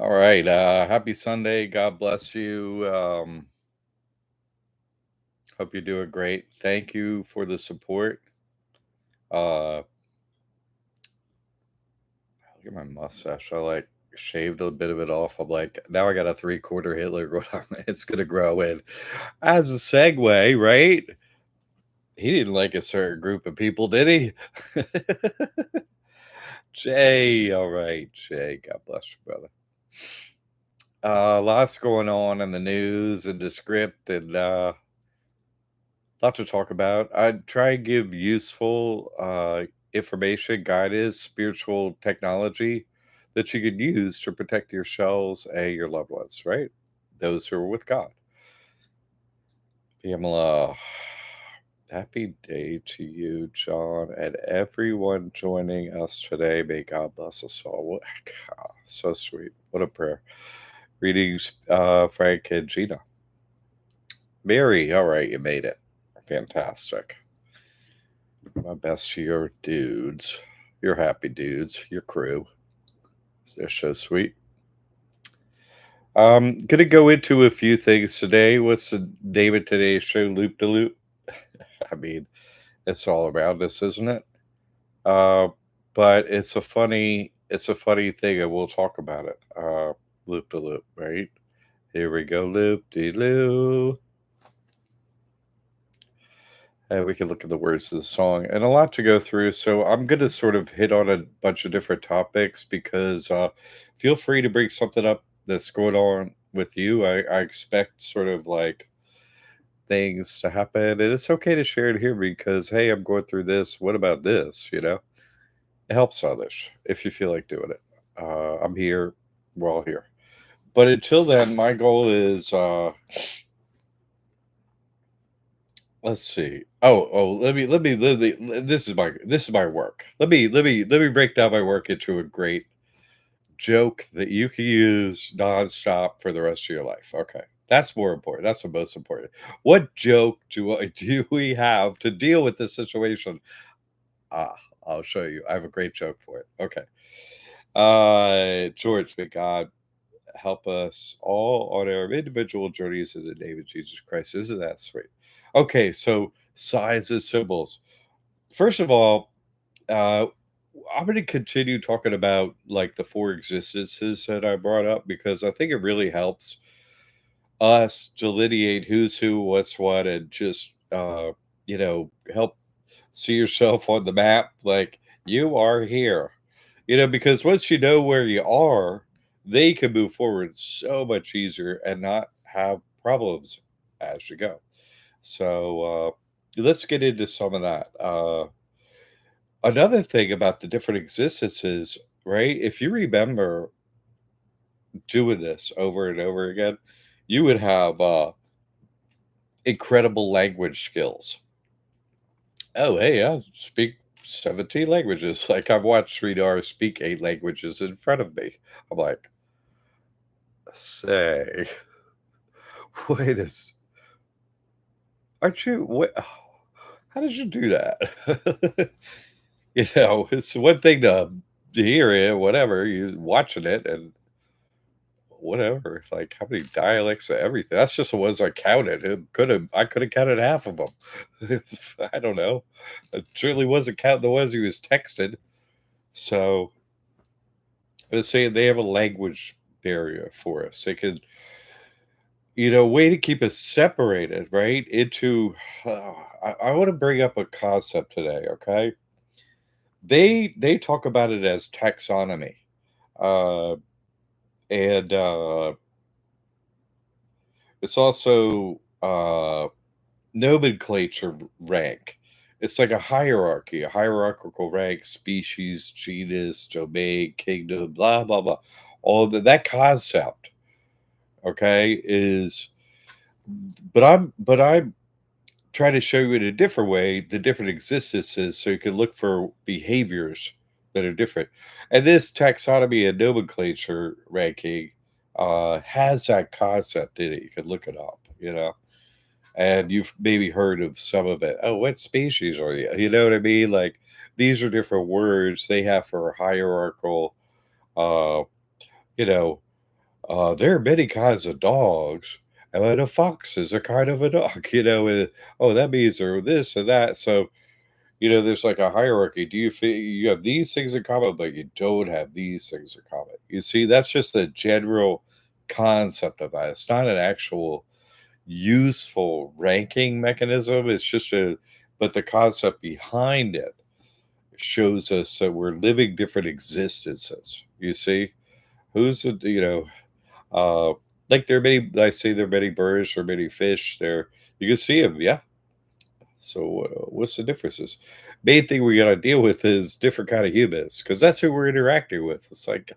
All right. Happy Sunday. God bless you. Hope you're doing great. Thank you for the support. Look at my mustache. I like shaved a bit of it off. I'm like, now I got a three-quarter Hitler going on. It's gonna grow in. As a segue, right? He didn't like a certain group of people, did he? Jay, all right, Jay. God bless you, brother. Lots going on in the news and the script and lot to talk about. I'd try and give useful information, guidance, spiritual technology that you could use to protect yourselves and your loved ones, right? Those who are with God. Pamela, happy day to you, John, and everyone joining us today. May God bless us all. God, so sweet. What a prayer. Greetings, Frank and Gina. Mary, all right, you made it. Fantastic. My best to your dudes, your happy dudes, your crew. They're so sweet. Gonna go into a few things today. What's the name of today's show? Loop de loop. I mean, it's all around us, isn't it? Uh, but it's a funny thing, and we'll talk about it. Loop de loop, right? Here we go, loop de loop. And we can look at the words of the song and a lot to go through. So I'm going to sort of hit on a bunch of different topics because feel free to bring something up that's going on with you. I expect sort of like things to happen, and it's okay to share it here because, hey, I'm going through this. What about this? It helps others if you feel like doing it. I'm here. We're all here. But until then, my goal is let's see. Let me. This is my work. Let me break down my work into a great joke that you can use nonstop for the rest of your life. Okay, that's more important. That's the most important. What joke do we have to deal with this situation? Ah, I'll show you. I have a great joke for it. Okay. George, may God help us all on our individual journeys in the name of Jesus Christ. Isn't that sweet? Okay, so signs and symbols. First of all, uh, I'm going to continue talking about like the four existences that I brought up because I think it really helps us delineate who's who, what's what, and just help see yourself on the map. Like you are here, because once you know where you are, they can move forward so much easier and not have problems as you go. So let's get into some of that. Another thing about the different existences, right? If you remember doing this over and over again, you would have incredible language skills. Oh, hey, I speak 17 languages. Like I've watched Sridhar speak 8 languages in front of me. I'm like, say, wait a aren't you what how did you do that? It's one thing to hear it, whatever, you watching it and whatever, like how many dialects of everything. That's just the ones I counted. I could have counted half of them. I don't know. I certainly wasn't counting the ones he was texting. So I was saying they have a language barrier for us. They could, way to keep us separated, right? Into I want to bring up a concept today, okay? They talk about it as taxonomy. Uh and it's also nomenclature rank. It's like a hierarchical rank, species, genus, domain, kingdom, blah blah blah. All of that concept, okay, is but I'm trying to show you in a different way the different existences so you can look for behaviors that are different. And this taxonomy and nomenclature ranking has that concept in it. You can look it up, and you've maybe heard of some of it. Oh, what species are you? You know what I mean? Like these are different words they have for hierarchical, uh, you know, There are many kinds of dogs, and a fox is a kind of a dog, and, oh, that means or this or that. So, there's like a hierarchy. Do you feel you have these things in common, but you don't have these things in common? You see, that's just a general concept of that. It's not an actual useful ranking mechanism. It's just but the concept behind it shows us that we're living different existences. You see, who's the, uh, like there are many, I say there are many birds or many fish there. You can see them, yeah. So what's the differences? Main thing we got to deal with is different kind of humans because that's who we're interacting with. It's like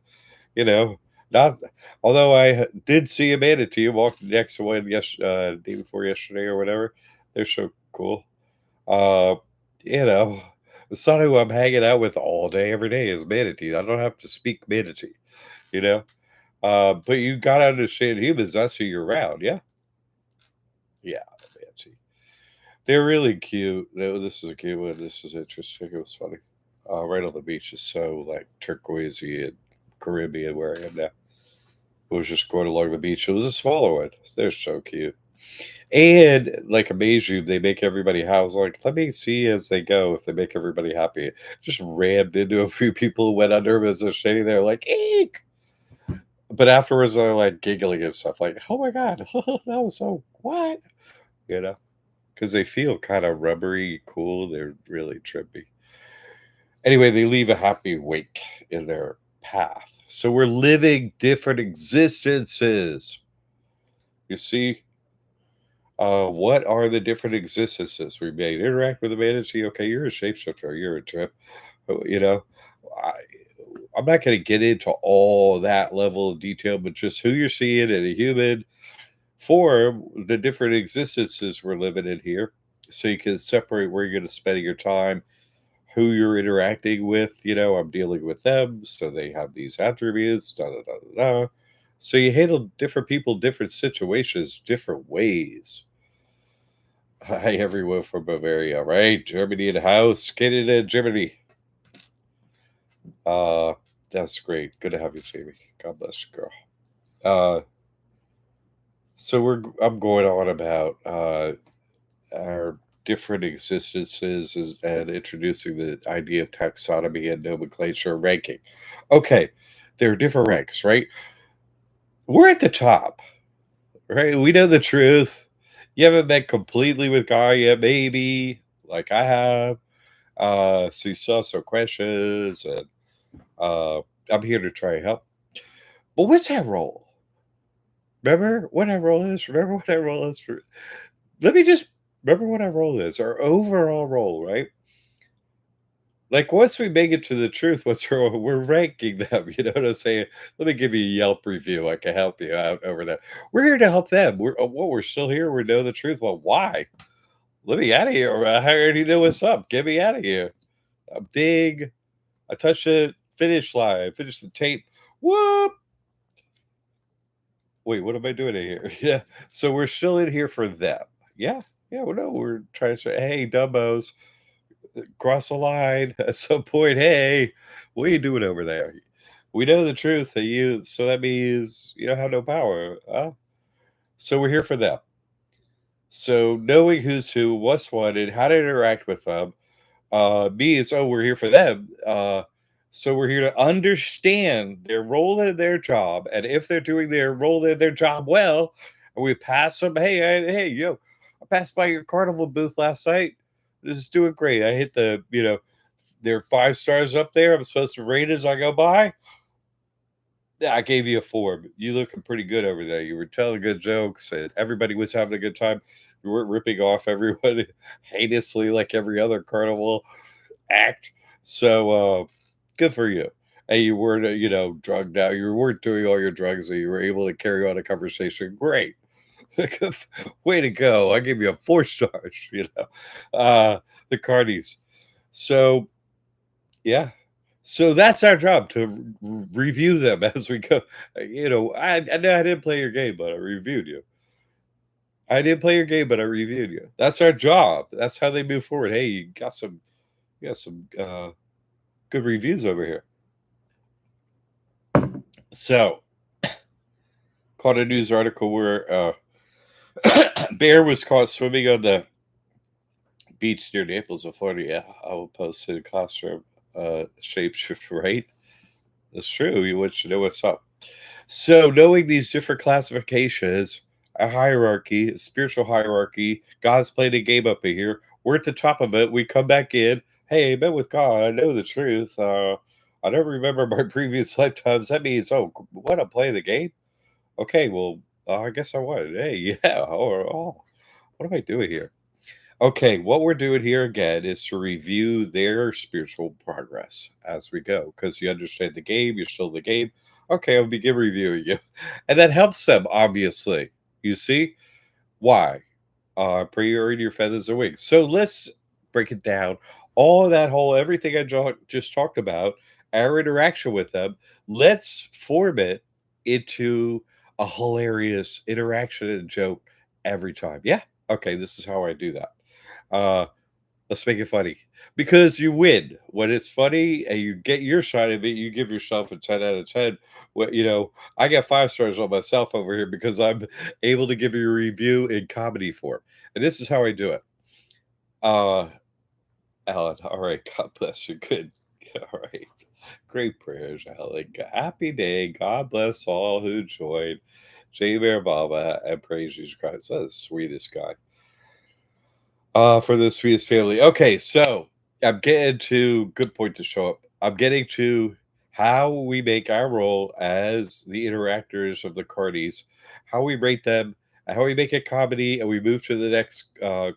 you know, not although did see a manatee walk next to one day before yesterday or whatever. They're so cool. Uh, you know, it's not who I'm hanging out with all day every day is manatee. I don't have to speak manatee. You know, but you gotta understand humans. That's who you're around. Yeah, yeah, manatee. They're really cute. No, this is a cute one. This is interesting. It was funny. Right on the beach is so like turquoisey and Caribbean where I am now. It was just going along the beach. It was a smaller one. They're so cute. And like amazing, they make everybody house. Like, let me see as they go if they make everybody happy. Just rammed into a few people who went under them as they're standing there, like, eek. But afterwards, they're like giggling and stuff, like, oh my God, that was so what? You know, because they feel kind of rubbery, cool. They're really trippy. Anyway, they leave a happy wake in their path. So we're living different existences. You see, what are the different existences we made? Interact with the manatee. Okay, you're a shapeshifter. You're a trip. You know, I, I'm not going to get into all that level of detail, but just who you're seeing in a human form, the different existences we're living in here. So you can separate where you're going to spend your time, who you're interacting with. I'm dealing with them, so they have these attributes. Da da da da. Da. So you handle different people, different situations, different ways. Hi, everyone from Bavaria, right? Germany in the house. Canada, Germany. Uh, that's great. Good to have you, Jamie. God bless you, girl. Uh, so I'm going on about our different existences and introducing the idea of taxonomy and nomenclature ranking. Okay, there are different ranks, right? We're at the top, right? We know the truth. You haven't met completely with God yet, maybe, like I have. So you saw some questions, and I'm here to try and help. But what's that role? Remember what that role is? Remember what that role is? Let me just remember what our role is. Our overall role, right? Like once we make it to the truth, what's our, we're ranking them. You know what I'm saying? Let me give you a Yelp review. I can help you out over that. We're here to help them. We're still here. We know the truth. Well, why? Let me out of here. I already know what's up. Get me out of here. I'm big. I touched the finish line. Finish the tape. Whoop. Wait, what am I doing in here? Yeah. So we're still in here for them. Yeah. Yeah. Well, no, we're trying to say, hey, dumbos, cross the line at some point. Hey, what are you doing over there? We know the truth that so that means you don't have no power. So we're here for them. So knowing who's who, what's what, and how to interact with them means, oh, we're here for them. So we're here to understand their role in their job, and if they're doing their role in their job well, and we pass them, hey, yo, I passed by your carnival booth last night. This is doing great. I hit there are 5 stars up there. I'm supposed to rate as I go by. Yeah, I gave you a 4. You looking pretty good over there. You were telling good jokes, and everybody was having a good time. You weren't ripping off everyone heinously like every other carnival act. So good for you. And you weren't, drugged out. You weren't doing all your drugs, so you were able to carry on a conversation. Great. Way to go. I give you a 4 stars, the Cardies. So yeah. So that's our job to review them as we go. I know I didn't play your game, but I reviewed you. I didn't play your game, but I reviewed you. That's our job. That's how they move forward. Hey, you got some good reviews over here. So caught a news article where bear was caught swimming on the beach near Naples, in Florida. Yeah, I will post in the classroom. Shapeshift, right? That's true. You want to know what's up. So, knowing these different classifications, a hierarchy, a spiritual hierarchy, God's playing a game up in here. We're at the top of it. We come back in. Hey, I've been with God. I know the truth. I don't remember my previous lifetimes. That means, oh, what? I'm playing the game? Okay, well, I guess I was. Hey, yeah. Oh, what am I doing here? Okay, what we're doing here again is to review their spiritual progress as we go because you understand the game, you're still in the game. Okay, I'll begin reviewing you. And that helps them, obviously. You see? Why? Pray you earn your feathers and wings. So let's break it down. All of that whole everything I just talked about, our interaction with them, let's form it into a hilarious interaction and joke every time. Yeah. Okay, this is how I do that. Uh, let's make it funny because you win when it's funny and you get your side of it. You give yourself a 10 out of 10. Well, I get 5 stars on myself over here because I'm able to give you a review in comedy form, and this is how I do it. Uh, Alan, all right, God bless you. Good, all right, great prayers, Alan. Happy day. God bless all who joined. J. Bear Baba and praise Jesus Christ. That's the sweetest guy. For the sweetest family. Okay, so I'm getting to good point to show up. I'm getting to how we make our role as the interactors of the carnies, how we rate them, how we make it comedy, and we move to the next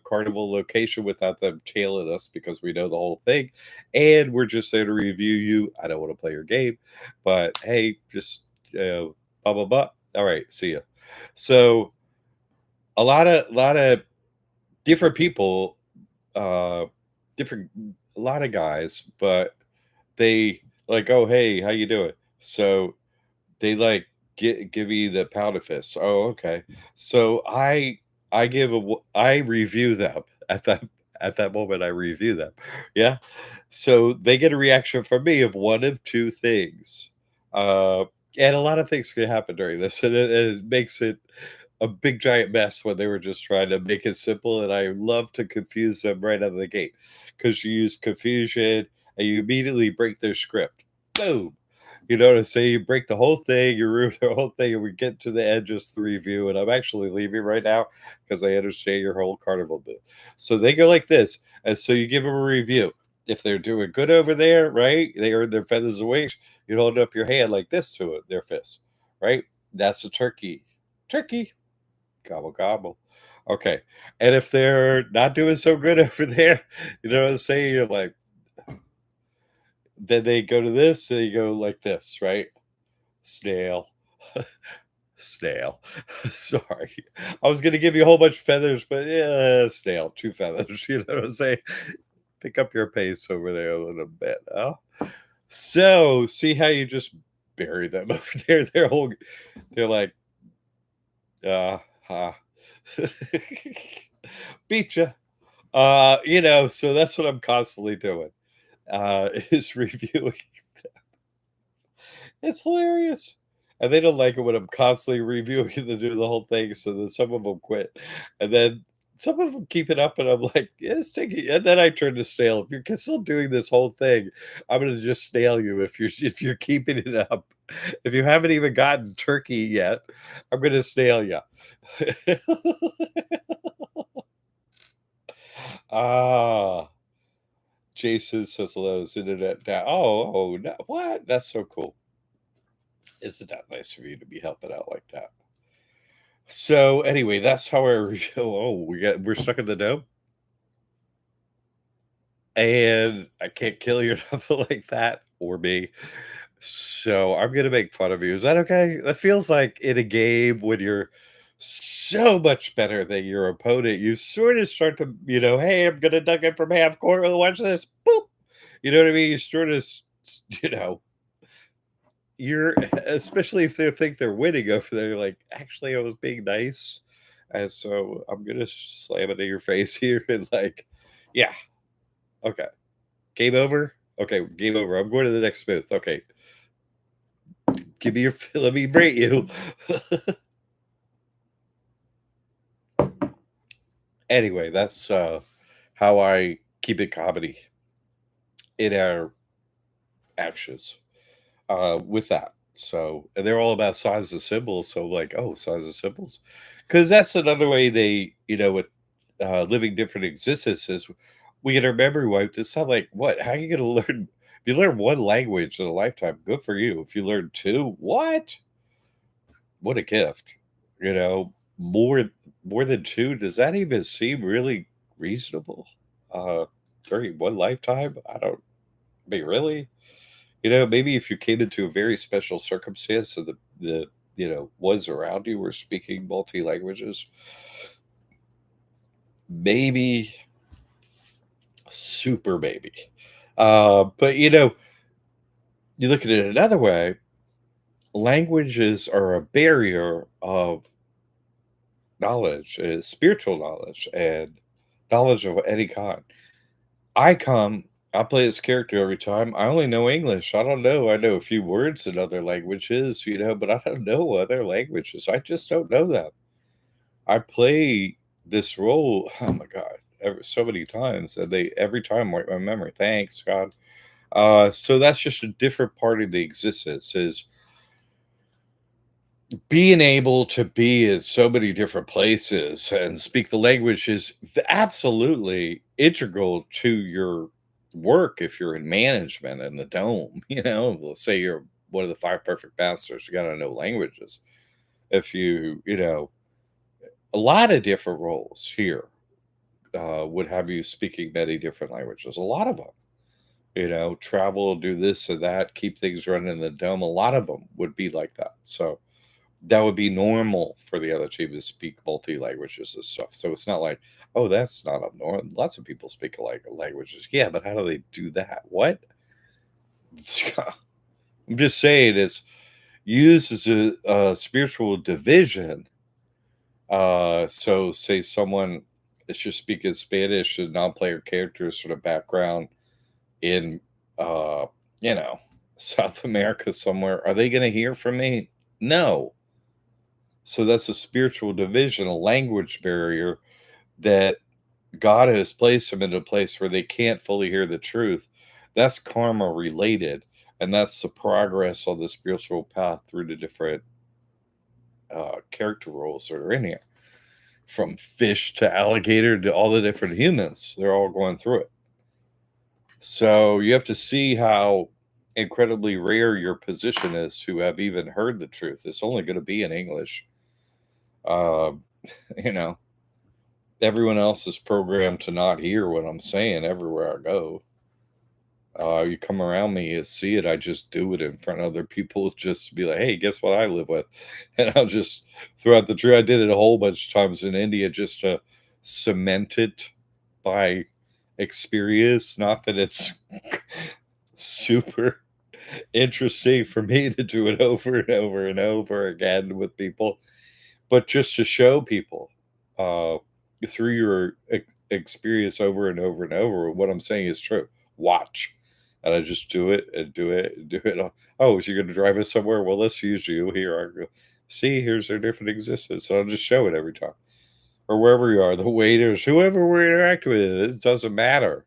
carnival location without them tailing us because we know the whole thing. And we're just there to review you. I don't want to play your game, but hey, just blah blah blah. All right, see ya. So a lot of different people, uh different a lot of guys, but they like, oh hey, how you doing? So they like give me the powder fist. Oh, okay. So I review them at that moment. I review them. Yeah. So they get a reaction from me of one of two things. Uh and a lot of things can happen during this, and it makes it a big giant mess when they were just trying to make it simple. And I love to confuse them right out of the gate because you use confusion and you immediately break their script. Boom. You know what I'm saying? You break the whole thing, you ruin the whole thing, and we get to the end just the review. And I'm actually leaving right now because I understand your whole carnival bit. So they go like this. And so you give them a review. If they're doing good over there, right? They earn their feathers and wings. You hold up your hand like this to it, their fist, right? That's a turkey. Turkey. Gobble gobble. Okay. And if they're not doing so good over there, you know what I'm saying? You're like, then they go to this, and you go like this, right? Snail. Snail. Sorry. I was gonna give you a whole bunch of feathers, but yeah, snail, 2 feathers. You know what I'm saying? Pick up your pace over there a little bit. Oh. So see how you just bury them over there. They're like, ha. Beat ya. So that's what I'm constantly doing. Is reviewing. It's hilarious. And they don't like it when I'm constantly reviewing to do the whole thing. So then some of them quit. And then some of them keep it up. And I'm like, yeah, it's taking. And then I turn to snail. If you're still doing this whole thing, I'm gonna just snail you if you're keeping it up. If you haven't even gotten turkey yet, I'm gonna snail you. Ah, Jason says hello. Is internet down? Oh, no, what? That's so cool. Isn't that nice for you to be helping out like that? So anyway, that's how I review. Oh, we're stuck in the dome, and I can't kill you or nothing like that, or me. So I'm gonna make fun of you. Is that okay? That feels like in a game when you're so much better than your opponent, you sort of start to, hey, I'm gonna dunk it from half court. Watch this, boop. You know what I mean? You sort of, you know, you're especially if they think they're winning over there, like, actually I was being nice. And so I'm gonna slam it in your face here and like, yeah, okay. Game over? Okay, game over. I'm going to the next booth. Okay. Give me your let me rate you. Anyway, that's how I keep it comedy in our actions with that. So, and they're all about size of symbols. So, like, oh, size of symbols, because that's another way they, with living different existences, we get our memory wiped. It's not like what? How are you going to learn? If you learn one language in a lifetime, good for you. If you learn two, what? What a gift! More than two. Does that even seem really reasonable? Uh, during one lifetime, I don't. I mean, really? Maybe if you came into a very special circumstance and the ones around you were speaking multi languages, maybe, super maybe. But you look at it another way, languages are a barrier of knowledge, spiritual knowledge, and knowledge of any kind. I come, I play this character every time. I only know English. I don't know. I know a few words in other languages, but I don't know other languages. I just don't know them. I play this role, oh my God, ever so many times, and they every time wipe my memory. Thanks, God. So that's just a different part of the existence is being able to be in so many different places and speak the language is absolutely integral to your work if you're in management in the dome. Let's say you're one of the five perfect masters, you got to know languages. If a lot of different roles here would have you speaking many different languages, a lot of them. Travel, do this and that, keep things running in the dome. A lot of them would be like that. So that would be normal for the other team to speak multi languages and stuff. So it's not like, oh, that's not abnormal. Lots of people speak like languages. Yeah, but how do they do that? What? I'm just saying it's used as a spiritual division. So say someone is just speaking Spanish and non-player characters sort of background in uh, you know, South America somewhere. Are they gonna hear from me? No. So that's a spiritual division, a language barrier that God has placed them in a place where they can't fully hear the truth. That's karma related, and that's the progress on the spiritual path through the different character roles that are in here. From fish to alligator to all the different humans, they're all going through it. So you have to see how incredibly rare your position is to have even heard the truth. It's only going to be in English. Uh, you know, everyone else is programmed to not hear what I'm saying everywhere I go. You come around me, you see it. I just do it in front of other people, just to be like, "Hey, guess what I live with?" And I'll just throughout the tree. I did it a whole bunch of times in India just to cement it by experience. Not that it's super interesting for me to do it over and over and over again with people, but just to show people uh, through your experience over and over and over, what I'm saying is true. Watch. And I just do it and do it and do it. Oh, so you're going to drive us somewhere? Well, let's use you here. I go, see, here's their different existence. So I'll just show it every time. Or wherever you are, the waiters, whoever we interact with, it doesn't matter.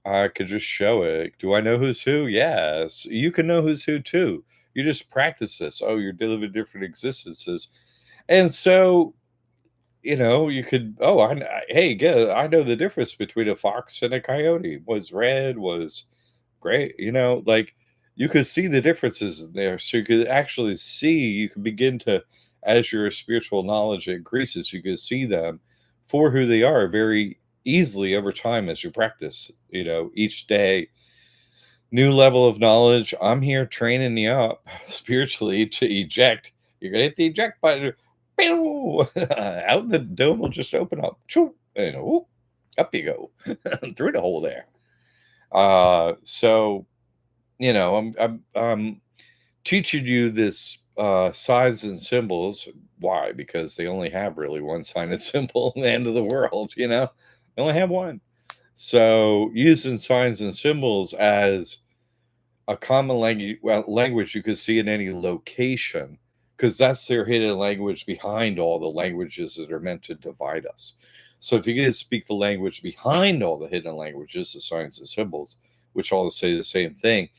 I could just show it. Do I know who's who? Yes. You can know who's who too. You just practice this. Oh, you're dealing with different existences. And so you could, oh, hey, I know the difference between a fox and a coyote. Was red, was gray, like you could see the differences in there. So you could actually see, you can begin to, as your spiritual knowledge increases, you can see them for who they are very easily over time as you practice, each day, new level of knowledge. I'm here training you up spiritually to eject. You're gonna hit the eject button. Pew! Out the dome will just open up. Choo! And whoop, up you go through the hole there. So I'm teaching you this signs and symbols. Why? Because they only have really one sign and symbol in the end of the world. They only have one. So using signs and symbols as a common language you could see in any location, because that's their hidden language behind all the languages that are meant to divide us. So if you get to speak the language behind all the hidden languages, the signs and symbols, which all say the same thing,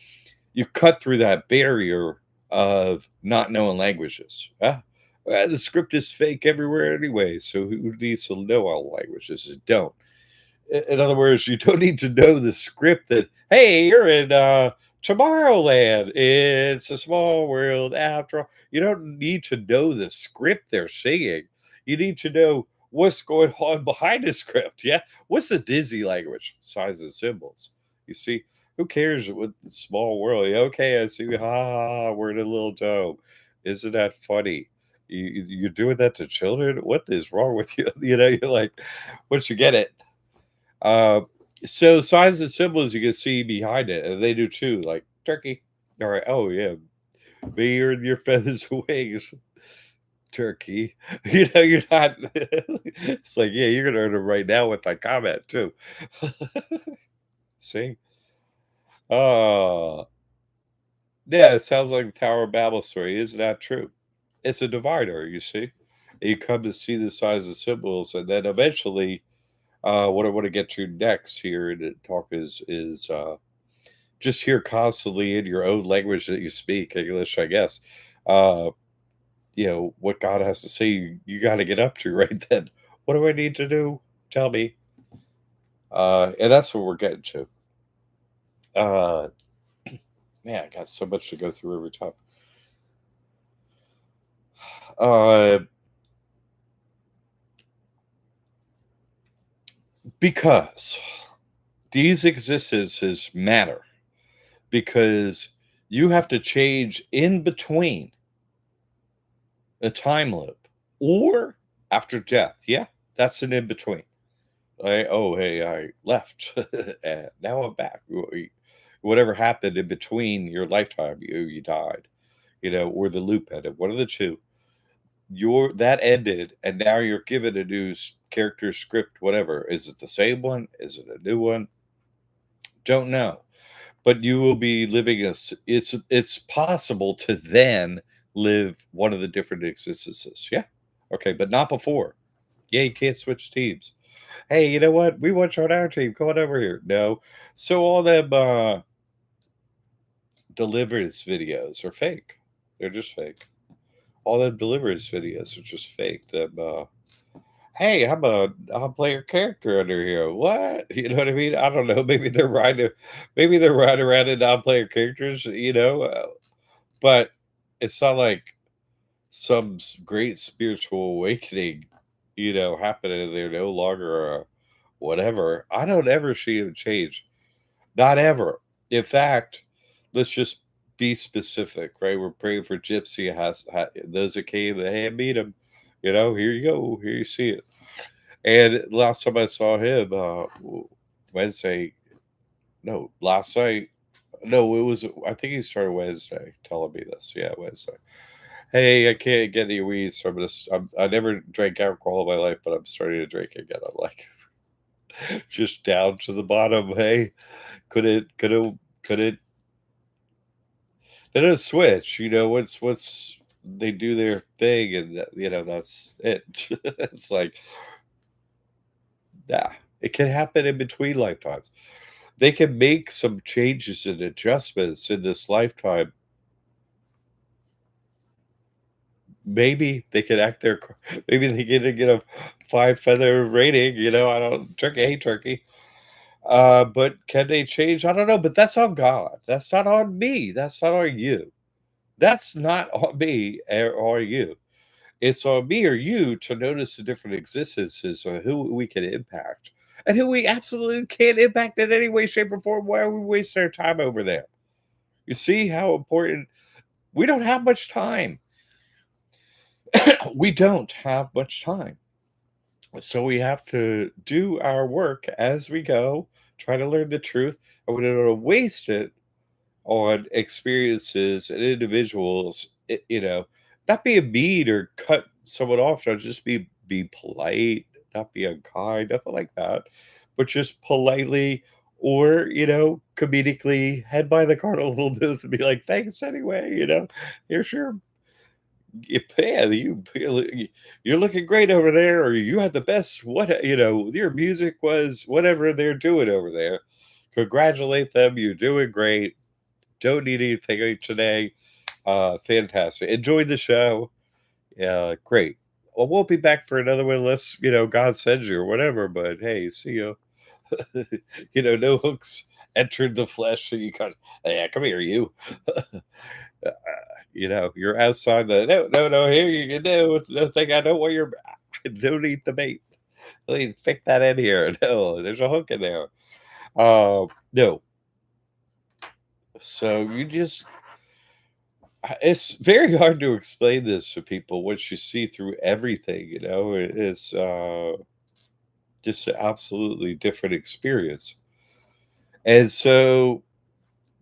you cut through that barrier of not knowing languages. The script is fake everywhere anyway, so who needs to know all languages? You don't. In other words, you don't need to know the script that, hey, you're in Tomorrowland. It's a small world after all. You don't need to know the script they're singing. You need to know what's going on behind the script. Yeah. What's the Disney language? Signs and symbols. You see, who cares with the small world? Yeah, okay, I see. Ha, ha, ha, we're in a little dome. Isn't that funny? You're doing that to children? What is wrong with you? You're like, once you get it, uh, so signs and symbols you can see behind it, and they do too, like turkey. All right. Oh yeah, me or your feathers and wings, turkey. You're not. It's like, yeah, you're gonna earn them right now with that comment too. See? Oh, yeah. It sounds like the Tower of Babel story. Isn't that true? It's a divider. You see, you come to see the signs and symbols, and then eventually, what I want to get to next here in the talk is just hear constantly in your own language that you speak, English, I guess. Uh, what God has to say, you got to get up to right then. What do I need to do? Tell me. And that's what we're getting to. Uh, Man, I got so much to go through every time. Uh, because these existences matter, because you have to change in between a time loop or after death. Yeah, that's an in between. Oh, hey, I left, and now I'm back. Whatever happened in between your lifetime, you died, or the loop ended. One of the two. That ended, and now you're given a new character script. Whatever, is it the same one? Is it a new one? Don't know. But you will be living it's possible to then live one of the different existences. Yeah, okay, but not before. Yeah, you can't switch teams. Hey, you know what? We want you on our team. Come on over here. No. So all them deliverance videos are fake. They're just fake. All them deliverance videos are just fake. Hey, I'll play your character under here. What? You know what I mean? I don't know. Maybe they're riding around in non-player characters, but it's not like some great spiritual awakening, happening. They're no longer whatever. I don't ever see him change. Not ever. In fact, let's just be specific, right? We're praying for Gypsy. Those that came, hey, meet him. Here you go. Here you see it. And last time I saw him, Wednesday, no, last night, no, it was, I think he started Wednesday telling me this. Yeah, Wednesday. Hey, I can't get any weed, so I never drank alcohol in my life, but I'm starting to drink again. I'm like, just down to the bottom. Hey, could it then a switch, what's they do their thing, and that's it. It's like, yeah, it can happen in between lifetimes. They can make some changes and adjustments in this lifetime. Maybe they could act their maybe they get a 5 feather rating, I don't turkey, hey turkey. But can they change? I don't know, but that's on God. That's not on me. That's not on you. That's not on me or you. It's on me or you to notice the different existences of who we can impact and who we absolutely can't impact in any way, shape, or form. Why are we wasting our time over there? You see how important we don't have much time. We don't have much time. So we have to do our work as we go, try to learn the truth, and we don't waste it on experiences and individuals, not being mean or cut someone off, not just be polite, not be unkind, nothing like that, but just politely or, comedically head by the carnival booth and be like, thanks anyway, here's your Man, you're looking great over there, or you had the best, what, your music was whatever they're doing over there. Congratulate them. You're doing great. Don't need anything today. Fantastic. Enjoy the show. Yeah, great. Well, we'll be back for another one unless, God sends you or whatever. But hey, see you. No hooks entered the flesh. So you got, yeah, come here, you. You're outside the no, no, no. Here you can do no thing. I don't want your. Don't eat the bait. Please stick that in here. No, there's a hook in there. No. So you just it's very hard to explain this to people once you see through everything, It's just an absolutely different experience. And so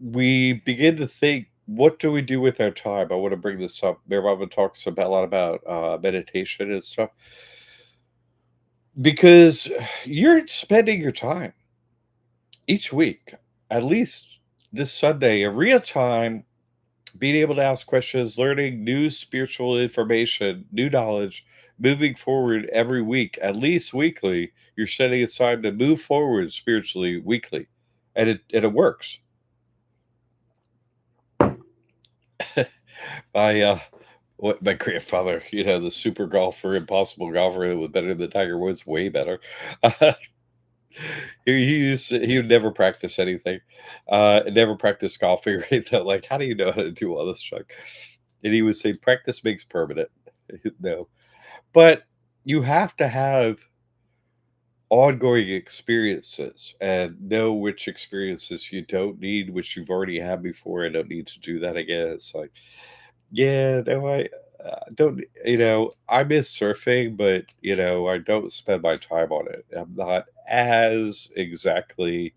we begin to think, what do we do with our time? I want to bring this up. Mayor Mama talks about a lot about meditation and stuff because you're spending your time each week, at least this Sunday, in real time, being able to ask questions, learning new spiritual information, new knowledge, moving forward every week, at least weekly. You're setting aside to move forward spiritually weekly, and it works. My my grandfather, the super golfer, impossible golfer, that was better than Tiger Woods, way better. He would never practice anything, never practice golfing or anything. Like, how do you know how to do all this, Chuck? And he would say, "Practice makes permanent." No, but you have to have ongoing experiences and know which experiences you don't need, which you've already had before. I don't need to do that again. It's like, yeah, no, I don't. I miss surfing, but I don't spend my time on it. I'm not as exactly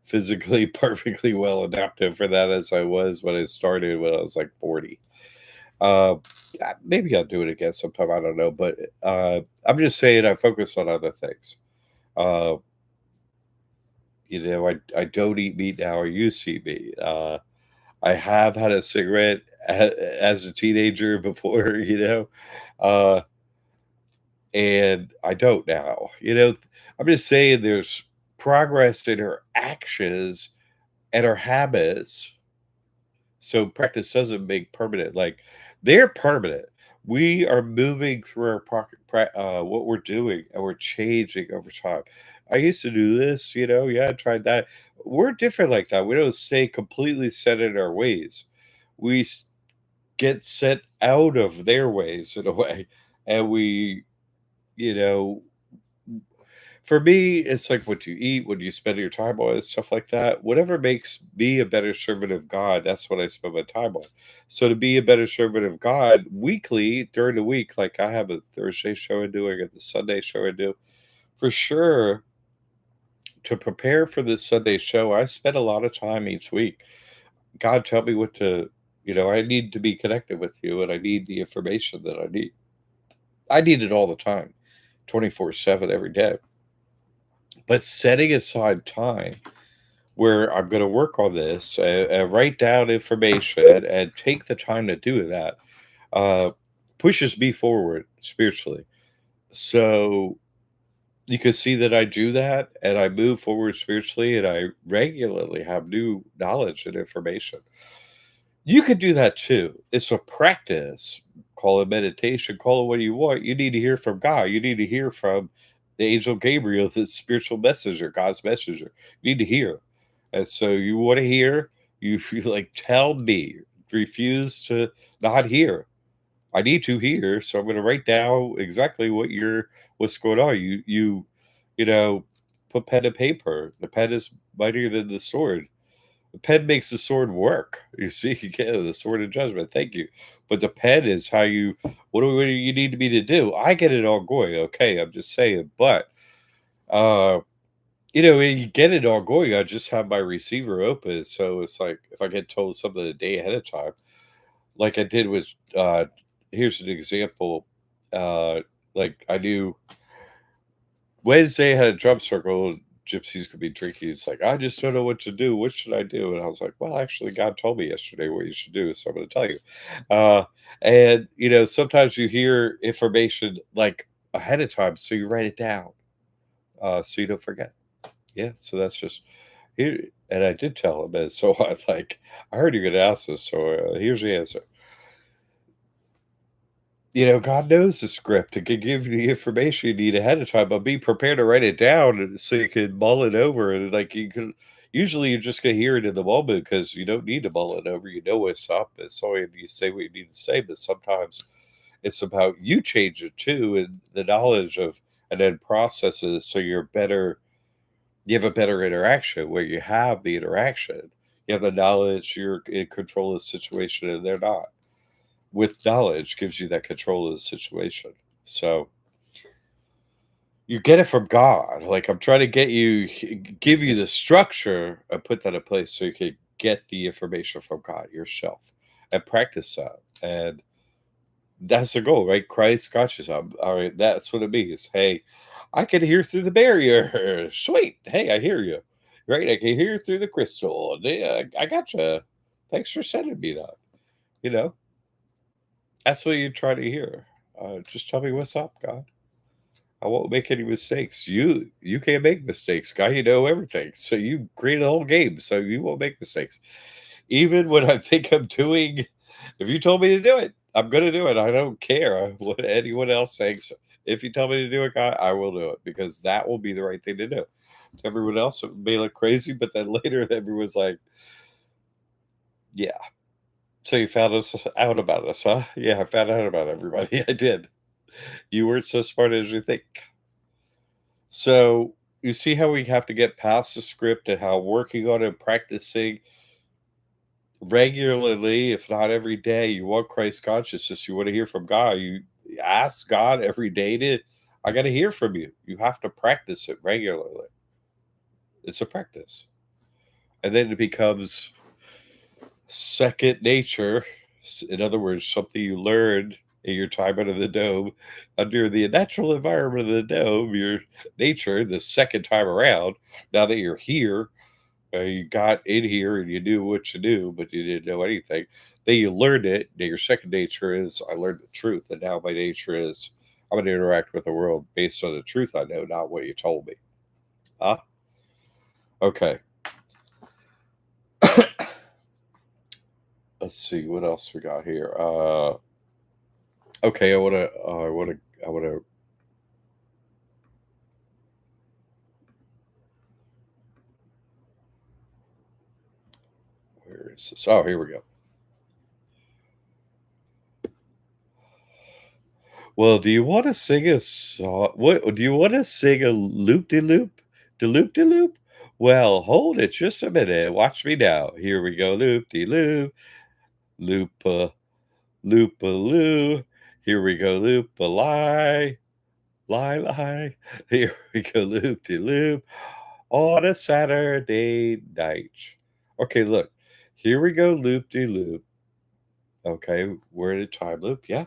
physically perfectly well adapted for that as I was when I started when I was like 40. Uh, Maybe I'll do it again sometime. I don't know, but I'm just saying I focus on other things. Uh, I don't eat meat now. I used to eat meat. I have had a cigarette as a teenager before, uh, and I don't now. I'm just saying there's progress in our actions and our habits. So practice doesn't make permanent. Like, they're permanent. We are moving through our pocket, what we're doing, and we're changing over time. I used to do this, yeah, I tried that. We're different like that. We don't stay completely set in our ways. We get set out of their ways in a way, and we, you know, for me, it's like what you eat, what you spend your time on, and stuff like that. Whatever makes me a better servant of God, that's what I spend my time on. So to be a better servant of God weekly during the week, like I have a Thursday show I do, I got the Sunday show I do. For sure, to prepare for this Sunday show, I spend a lot of time each week. God tell me what to, I need to be connected with you and I need the information that I need. I need it all the time, 24/7 every day. But setting aside time where I'm going to work on this and write down information and take the time to do that uh, pushes me forward spiritually. So you can see that I do that and I move forward spiritually and I regularly have new knowledge and information. You could do that too. It's a practice. Call it meditation, call it what you want. You need to hear from God. You need to hear from the angel Gabriel, the spiritual messenger, God's messenger. You need to hear. And so you want to hear, you like tell me, refuse to not hear. I need to hear, so I'm going to write down exactly what's going on. You know, put pen to paper. The pen is mightier than the sword. The pen makes the sword work. You see, yeah, the sword of judgment. Thank you. But the pen is how you. What do you need me to do? I get it all going. Okay, I'm just saying. But uh, when you get it all going, I just have my receiver open. So it's like if I get told something a day ahead of time, like I did with. Here's an example. Like I knew Wednesday I had a drum circle. gypsies could be drinking. It's like, I just don't know what to do. What should I do? And I was like, well, actually, God told me yesterday what you should do, so I'm going to tell you. Uh, and sometimes you hear information like ahead of time, so you write it down, so you don't forget. Yeah, so that's just here. And I did tell him, and so I like, I heard you're going to ask this, so here's the answer. God knows the script and can give you the information you need ahead of time, but be prepared to write it down so you can mull it over. And like you can, usually you're just gonna hear it in the moment because you don't need to mull it over. You know what's up. It's all you say what you need to say, but sometimes it's about you change it too, and the knowledge of and then processes so you're better. You have a better interaction where you have the interaction. You have the knowledge. You're in control of the situation, and they're not with knowledge gives you that control of the situation. So you get it from God. Like I'm trying to give you the structure and put that in place so you can get the information from God yourself and practice that. And that's the goal, right? Christ consciousness. All right, that's what it means. Hey, I can hear through the barrier. Sweet. Hey, I hear you. Right? I can hear through the crystal. Yeah, I gotcha. Thanks for sending me that. You know, that's what you try to hear. Just tell me what's up, God. I won't make any mistakes. You can't make mistakes, guy. You know everything. So you created the whole game. So you won't make mistakes. Even when I think I'm doing, if you told me to do it, I'm gonna do it. I don't care what anyone else thinks. If you tell me to do it, guy, I will do it because that will be the right thing to do. To everyone else, it may look crazy, but then later everyone's like, "Yeah." So you found us out about us, huh? Yeah, I found out about everybody. I did. You weren't so smart as you think. So you see how we have to get past the script and how working on it, practicing regularly, if not every day, you want Christ consciousness, you want to hear from God. You ask God every day to, I got to hear from you. You have to practice it regularly. It's a practice. And then it becomes second nature. In other words, something you learned in your time under the dome, under the natural environment of the dome, your nature, the second time around, now that you're here, you got in here and you knew what you knew, but you didn't know anything. Then you learned it. Now your second nature is I learned the truth, and now my nature is I'm going to interact with the world based on the truth I know, not what you told me. Huh? Okay. Let's see what else we got here. Okay, I want to. Where is this? Oh, here we go. Well, do you want to sing a song? What do you want to sing a loop de loop? De loop de loop? Well, hold it just a minute. Watch me now. Here we go. Loop de loop. Loop loop a loo. Here we go. Loop a lie. Lie lie. Here we go. Loop de loop. On a Saturday night. Okay, look. Here we go. Loop de loop. Okay, we're in a time loop. Yeah.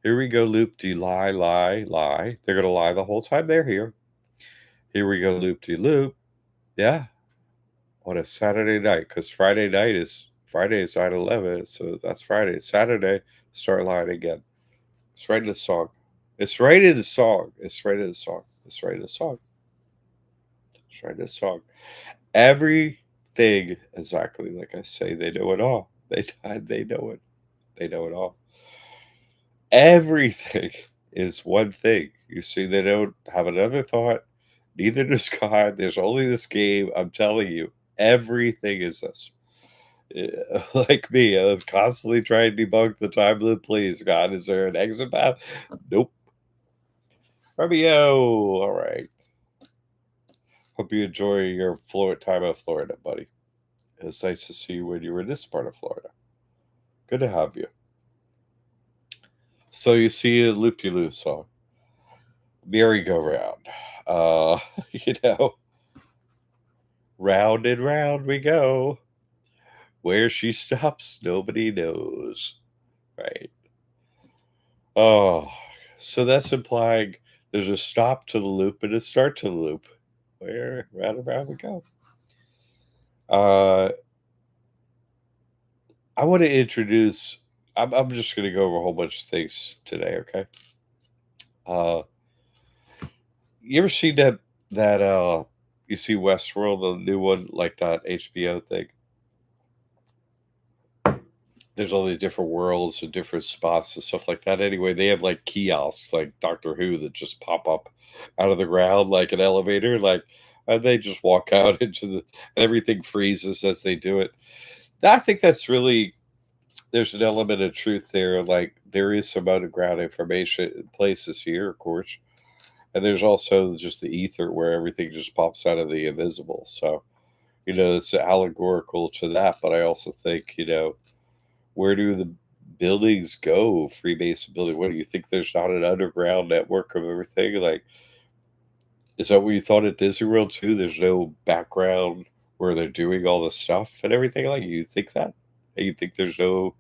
Here we go, loop de lie, lie, lie. They're gonna lie the whole time they're here. Here we go, loop de loop. Yeah, on a Saturday night, because Friday is 9/11, so that's Friday. Saturday, start lying again. It's right in the song. It's right in the song. It's right in the song. It's right in the song. It's right in the song. Everything exactly like I say. They know it all. They know it. They know it all. Everything is one thing. You see, they don't have another thought. Neither does God. There's only this game. I'm telling you, everything is this. Like me, I was constantly trying to debunk the time loop. Please, God, is there an exit path? Nope. Romeo. All right. Hope you enjoy your time in Florida, buddy. It's nice to see you when you were in this part of Florida. Good to have you. So you see a loop-de-loop song, merry-go-round. Uh, you know, round and round we go. Where she stops, nobody knows. Right. Oh, so that's implying there's a stop to the loop and a start to the loop. where round and round we go. Uh, I want to introduce. I'm just going to go over a whole bunch of things today. Okay. Uh, you ever seen that you see Westworld, the new one, like that HBO thing? There's all these different worlds and different spots and stuff like that. Anyway, they have like kiosks like Doctor Who that just pop up out of the ground like an elevator, like and they just walk out into the and everything freezes as they do it. I think that's really there's an element of truth there. Like there is some underground information places here, of course. And there's also just the ether where everything just pops out of the invisible. So, it's allegorical to that. But I also think, where do the buildings go? Freemason building. What do you think? There's not an underground network of everything. Like, is that what you thought at Disney World too? There's no background where they're doing all the stuff and everything. Like, you think that? And you think there's no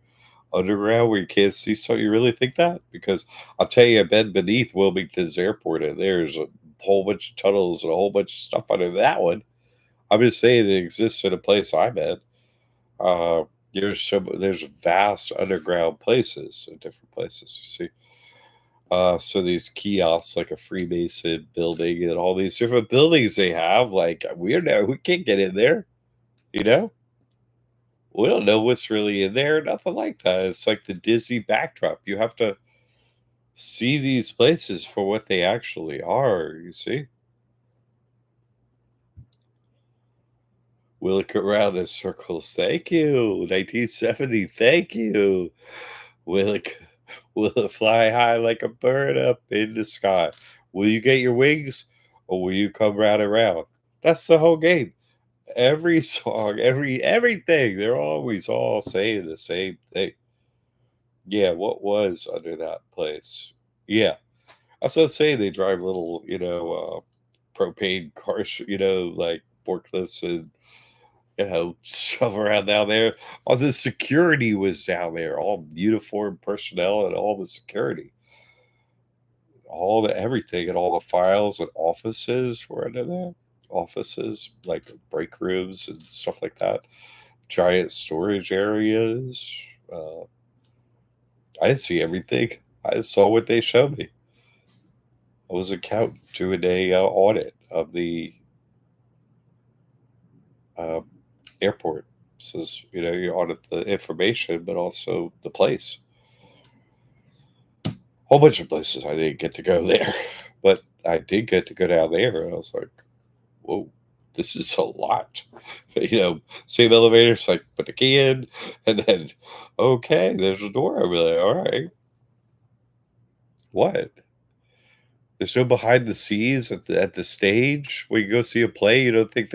underground where you can't see stuff? You really think that? Because I'll tell you, I've been beneath Wilmington's airport, and there's a whole bunch of tunnels and a whole bunch of stuff under that one. I'm just saying it exists in a place I'm in. Uh, there's vast underground places in different places. You see, so these kiosks, like a Freemason building, and all these different buildings they have. Like we can't get in there. You know, we don't know what's really in there. Nothing like that. It's like the Disney backdrop. You have to see these places for what they actually are. You see, we look around in circles. Thank you, 1970. Thank you. Will it will it fly high like a bird up in the sky? Will you get your wings or will you come right around? That's the whole game. Every song, everything, they're always all saying the same thing. Yeah, what was under that place? Yeah. I was gonna say they drive little, propane cars, like forklifts and shove around down there. All the security was down there, all uniformed personnel and all the security, all the everything, and all the files and offices were under there. Offices like break rooms and stuff like that. Giant storage areas. Uh, I didn't see everything. I saw what they showed me. I was accountant doing a audit of the um, airport. Says you audit the information, but also the place. Whole bunch of places I didn't get to go there, but I did get to go down there, and I was like, "Whoa, this is a lot." Same elevators, like put the key in, and then okay, there's a door over there. All right, what? There's no behind the scenes at the stage when you go see a play. You don't think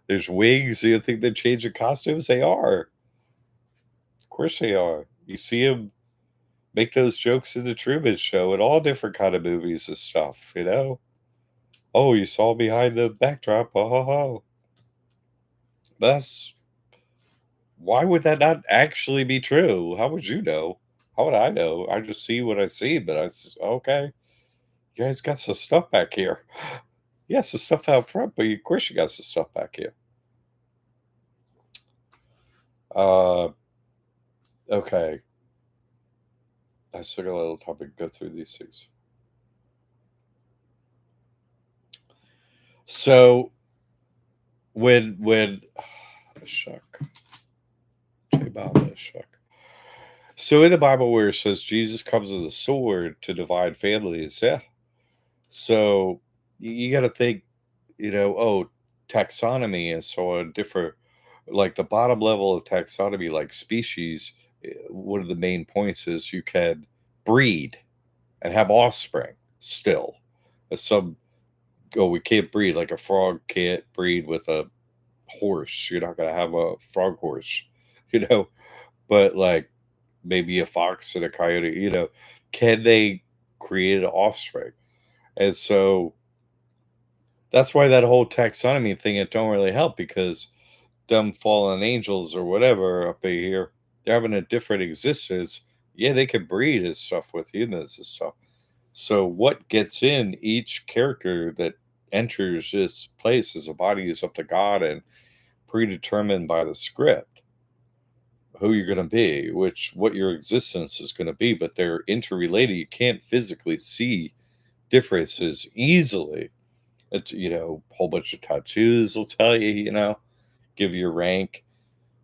there's wigs. You don't think they're changing costumes. They are. Of course they are. You see them make those jokes in the Truman Show and all different kind of movies and stuff. "Oh, you saw behind the backdrop, oh, ho, ho." That's why would that not actually be true? How would you know? How would I know? I just see what I see, but okay, you guys got some stuff back here. Yes, the stuff out front, but of course you got some stuff back here. Uh, okay. I still got a little time to go through these things. So when shuck, shuck. So in the Bible where it says Jesus comes with a sword to divide families, yeah. So you got to think, oh, taxonomy is so on different, like the bottom level of taxonomy, like species. One of the main points is you can breed and have offspring still. Some go, we can't breed like a frog can't breed with a horse. You're not going to have a frog horse, you know. But like maybe a fox and a coyote, can they create an offspring? And so that's why that whole taxonomy thing it don't really help because them fallen angels or whatever up here, they're having a different existence. Yeah, they can breed and stuff with humans and stuff. So what gets in each character that enters this place as a body is up to God and predetermined by the script who you're going to be, which what your existence is going to be, but they're interrelated. You can't physically see differences easily. A whole bunch of tattoos will tell you, give your rank.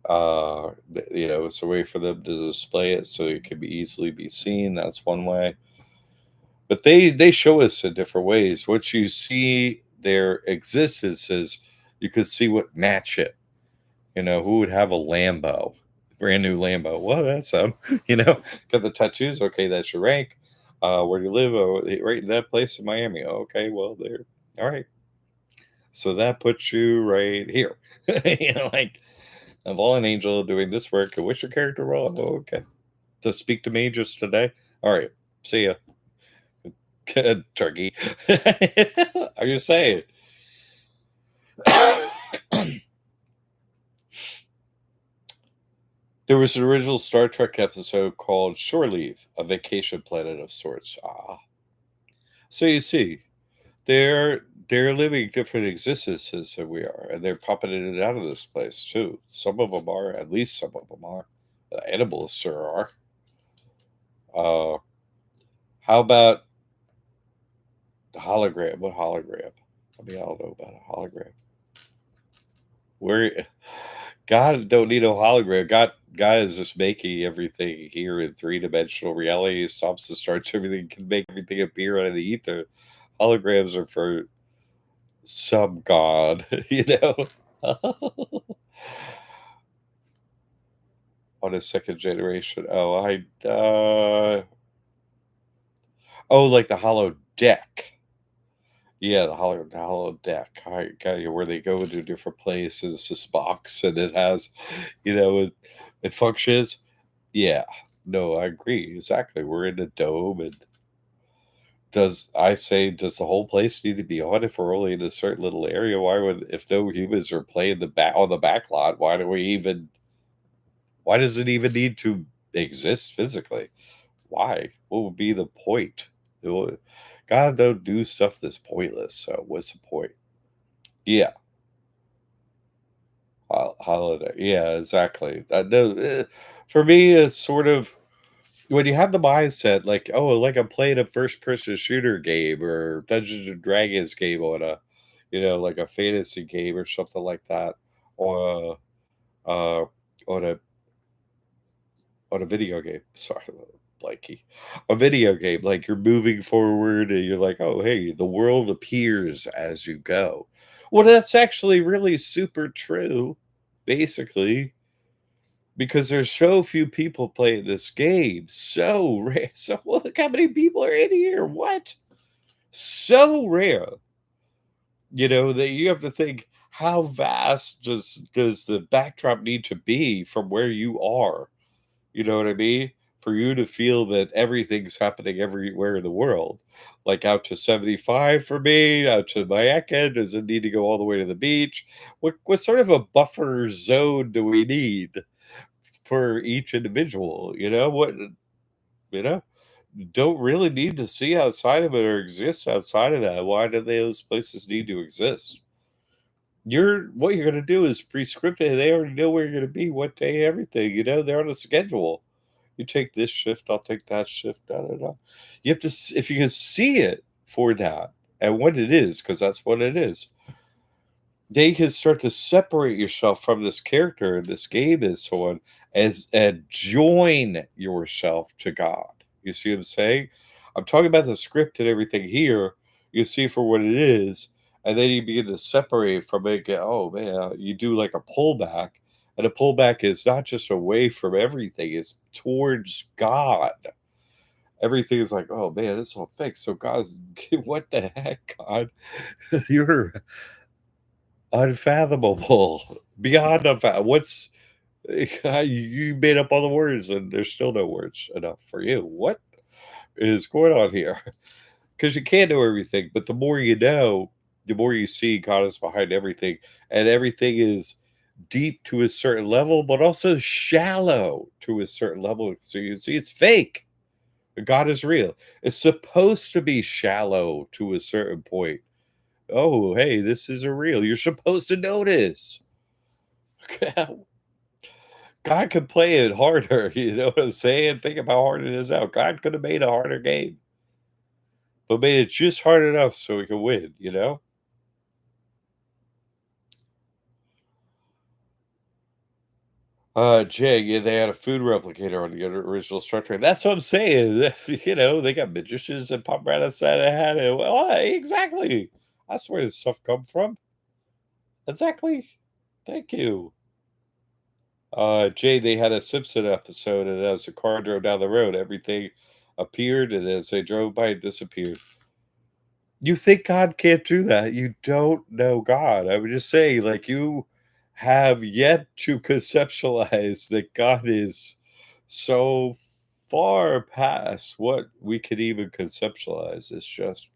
It's a way for them to display it so it can be easily be seen. That's one way. But they show us in different ways. What you see their existence is you could see what match it. Who would have a Lambo, brand new Lambo? Well, that's got the tattoos. Okay, that's your rank. Where do you live? Oh, right in that place in Miami. Okay, well, there. All right. So that puts you right here. Like a fallen angel doing this work. What's your character role? Oh, okay. To speak to me just today. All right. See ya. Turkey. Are you saying? There was an original Star Trek episode called Shore Leave, a vacation planet of sorts. Ah. So you see, they're living different existences than we are, and they're popping in and out of this place too. Some of them are, at least some of them are. The animals sure are. Uh, how about the hologram? What hologram? I mean, I don't know about a hologram. Where God don't need a hologram. God is just making everything here in three-dimensional reality. He stops and starts everything, can make everything appear out of the ether. Holograms are for some god, on a second generation. Like the hollow deck. Yeah, the hollow deck. I got you where they go into different places, this box, and it has, it functions. Yeah, no, I agree exactly. We're in a dome, and does the whole place need to be on if we're only in a certain little area? Why would if no humans are playing the back on the back lot? Why does it even need to exist physically? Why? What would be the point? God don't do stuff that's pointless. So what's the point? Yeah, holiday. Yeah, exactly. No, for me, it's sort of when you have the mindset like, oh, like I'm playing a first person shooter game or Dungeons and Dragons game on like a fantasy game or something like that, or on a video game. Sorry, blanky. A video game, like you're moving forward and you're like, oh, hey, the world appears as you go. Well, that's actually really super true, basically, because there's so few people playing this game. So rare. So look how many people are in here. What? So rare. That you have to think how vast does the backdrop need to be from where you are? You know what I mean? For you to feel that everything's happening everywhere in the world. Like out to 75 for me, out to Mayaka, does it need to go all the way to the beach? What sort of a buffer zone do we need for each individual? You know, don't really need to see outside of it or exist outside of that. Why do those places need to exist? What you're gonna do is prescriptive. They already know where you're gonna be, what day, everything. They're on a schedule. You take this shift, I'll take that shift. Da, da, da. You have to, if you can see it for that and what it is, because that's what it is. Then you can start to separate yourself from this character and this game and so on, and join yourself to God. You see what I'm saying? I'm talking about the script and everything here. You see for what it is, and then you begin to separate from it. Oh man, you do like a pullback, and a pullback is not just away from everything; it's towards God. Everything is like, oh man, it's all fixed. So God's, what the heck, God? You're unfathomable, beyond unfathomable. You made up all the words, and there's still no words enough for you. What is going on here? Because you can't know everything, but the more you know, the more you see God is behind everything, and everything is deep to a certain level, but also shallow to a certain level. So you see, it's fake. God is real. It's supposed to be shallow to a certain point, Oh, hey, this isn't real. You're supposed to notice. God could play it harder. You know what I'm saying? Think of how hard it is now. God could have made a harder game, but made it just hard enough so we could win, you know? Jay, yeah, they had a food replicator on the original Star Trek. That's what I'm saying. You know, they got magicians that pop right outside the hat. And, well, exactly. That's where this stuff come from. Exactly. Thank you. Jay, they had a Simpson episode, and as the car drove down the road, everything appeared, and as they drove by, it disappeared. You think God can't do that? You don't know God. I would just say, like, you have yet to conceptualize that God is so far past what we could even conceptualize. It's just,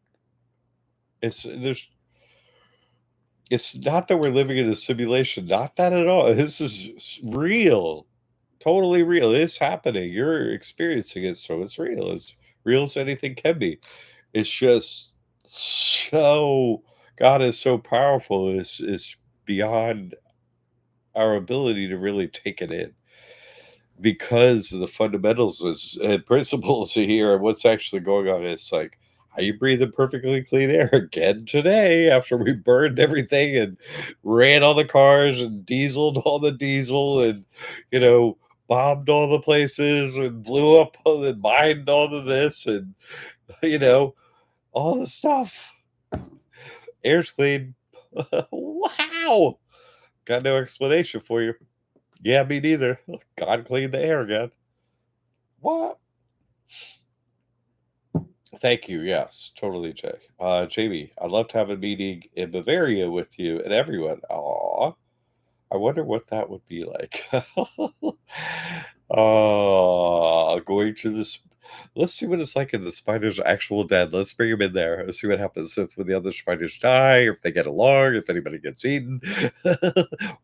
it's not that we're living in a simulation, not that at all. This is real, totally real. It's happening. You're experiencing it, so it's real as anything can be. It's just so God is so powerful, is beyond our ability to really take it in because of the fundamentals and principles here and what's actually going on. It's like, how you breathing perfectly clean air again today after we burned everything and ran all the cars and dieseled all the diesel and, you know, bombed all the places and blew up all the mined all of this and, you know, all the stuff. Air's clean. Wow. Got no explanation for you. Yeah, me neither. God cleaned the air again. What? Thank you. Yes, totally, Jay. Jamie, I'd love to have a meeting in Bavaria with you and everyone. Aw, I wonder what that would be like. Going to this. Let's see what it's like in the spider's actual den. Let's bring him in there. Let's see what happens if when the other spiders die, if they get along, if anybody gets eaten.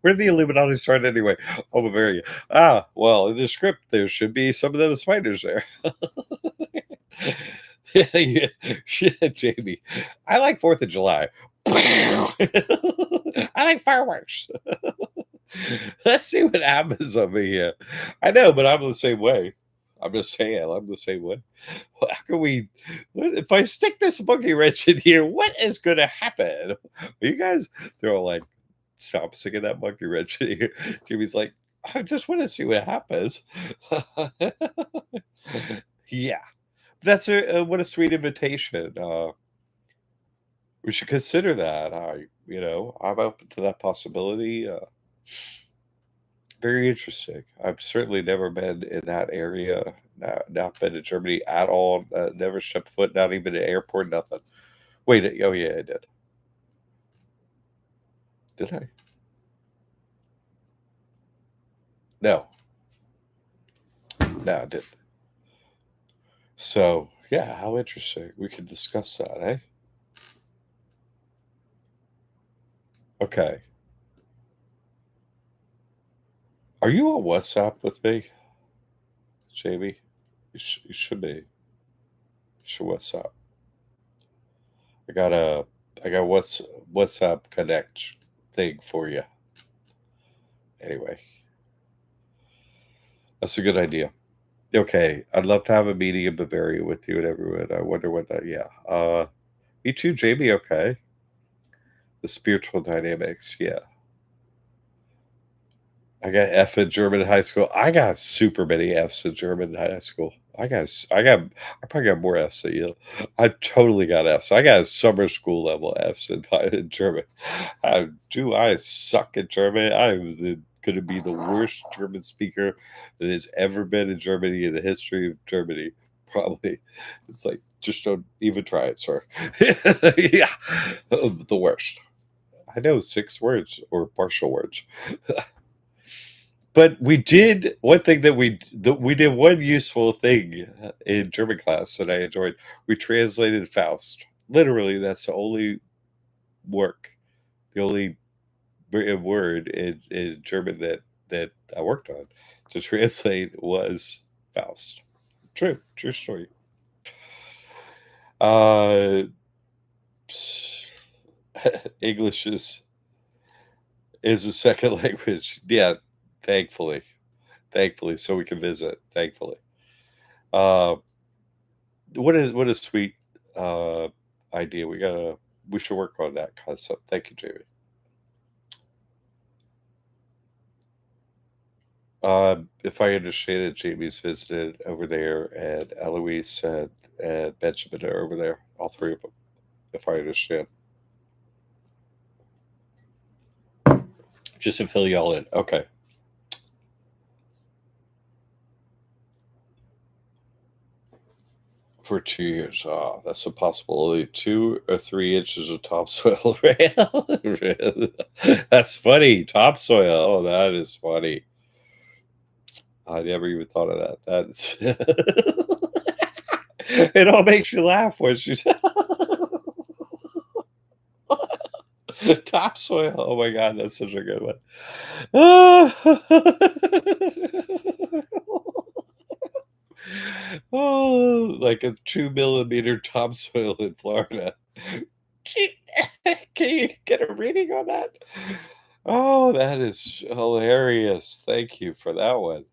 Where the Illuminati start anyway? Oh, Bavaria. Ah, well, in the script, there should be some of those spiders there. Yeah, yeah. Shit, Jamie. I like 4th of July. I like fireworks. Let's see what happens over here. I know, but I'm the same way. I'm just saying, I'm the same way. How can we? What, if I stick this monkey wrench in here, what is going to happen? You guys, they're all like, stop sticking that monkey wrench in here. Jimmy's like, I just want to see what happens. Yeah, that's what a sweet invitation. We should consider that. I'm open to that possibility. Very interesting. I've certainly never been in that area. Not been to Germany at all. Never stepped foot, not even at airport, nothing. Wait, oh yeah, I did. Did I? No, no, I didn't. So yeah, how interesting. We could discuss that, eh? Okay. Are you on WhatsApp with me, Jamie? You should be. You should WhatsApp. I got a I got WhatsApp connect thing for you. Anyway, that's a good idea. Okay, I'd love to have a meeting in Bavaria with you and everyone. I wonder what that. Yeah, me too, Jamie. Okay, the spiritual dynamics. Yeah, I got F in German in high school. I got super many Fs in German in high school. I probably got more Fs than you. I totally got Fs. I got summer school level Fs in German. I suck at German. I'm going to be the worst German speaker that has ever been in Germany in the history of Germany. Probably. It's like, just don't even try it, sir. Yeah, the worst. I know 6 words or partial words. But we did one thing that we did one useful thing in German class that I enjoyed. We translated Faust. Literally, that's the only work, the only word in German that I worked on to translate was Faust. True story. Uh, English is a second language. Yeah, thankfully, thankfully, so we can visit, thankfully. Uh, what a sweet, uh, idea. We should work on that concept. Thank you, Jamie. If I understand it, Jamie's visited over there, and Eloise and Benjamin are over there, all 3 of them, if I understand. Just to fill y'all in. Okay. For 2 years. Oh, that's a possibility. 2 or 3 inches of topsoil. That's funny. Topsoil. Oh, that is funny. I never even thought of that. That's it all makes you laugh when she said topsoil. Oh my god, that's such a good one. Oh, like a 2 millimeter topsoil in Florida. Can can you get a reading on that? Oh, that is hilarious. Thank you for that one.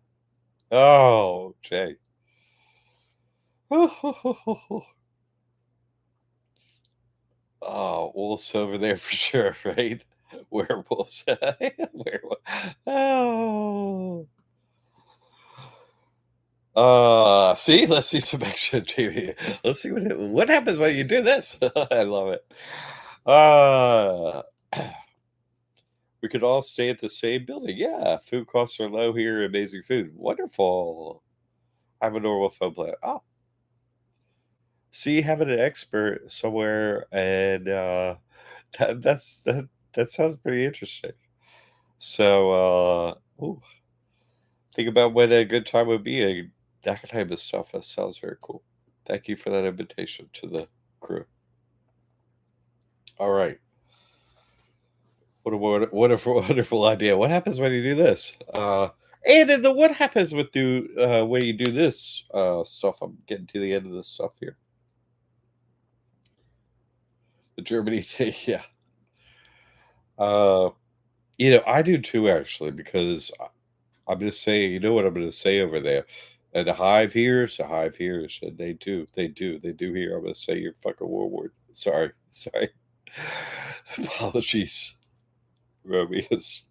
Oh, Jay. Oh, wolves over there for sure, right? Werewolves. Werewolf. Oh. See, let's see some action TV. Let's see what happens when you do this. I love it. Uh, we could all stay at the same building. Yeah, food costs are low here. Amazing food. Wonderful. I have a normal phone plan. Oh, see, having an expert somewhere, and that sounds pretty interesting. So, ooh, think about what a good time would be. That type of stuff. That sounds very cool. Thank you for that invitation to the crew. All right. What a wonderful, wonderful idea. What happens when you do this? And then what happens with when you do this stuff? I'm getting to the end of this stuff here. The Germany thing, yeah. Uh, I do too, actually, because I'm going to say, you know what I'm going to say over there. And the hive hears, and they do here. I'm going to say you're fucking warlord. Sorry, sorry. Apologies, Romeus,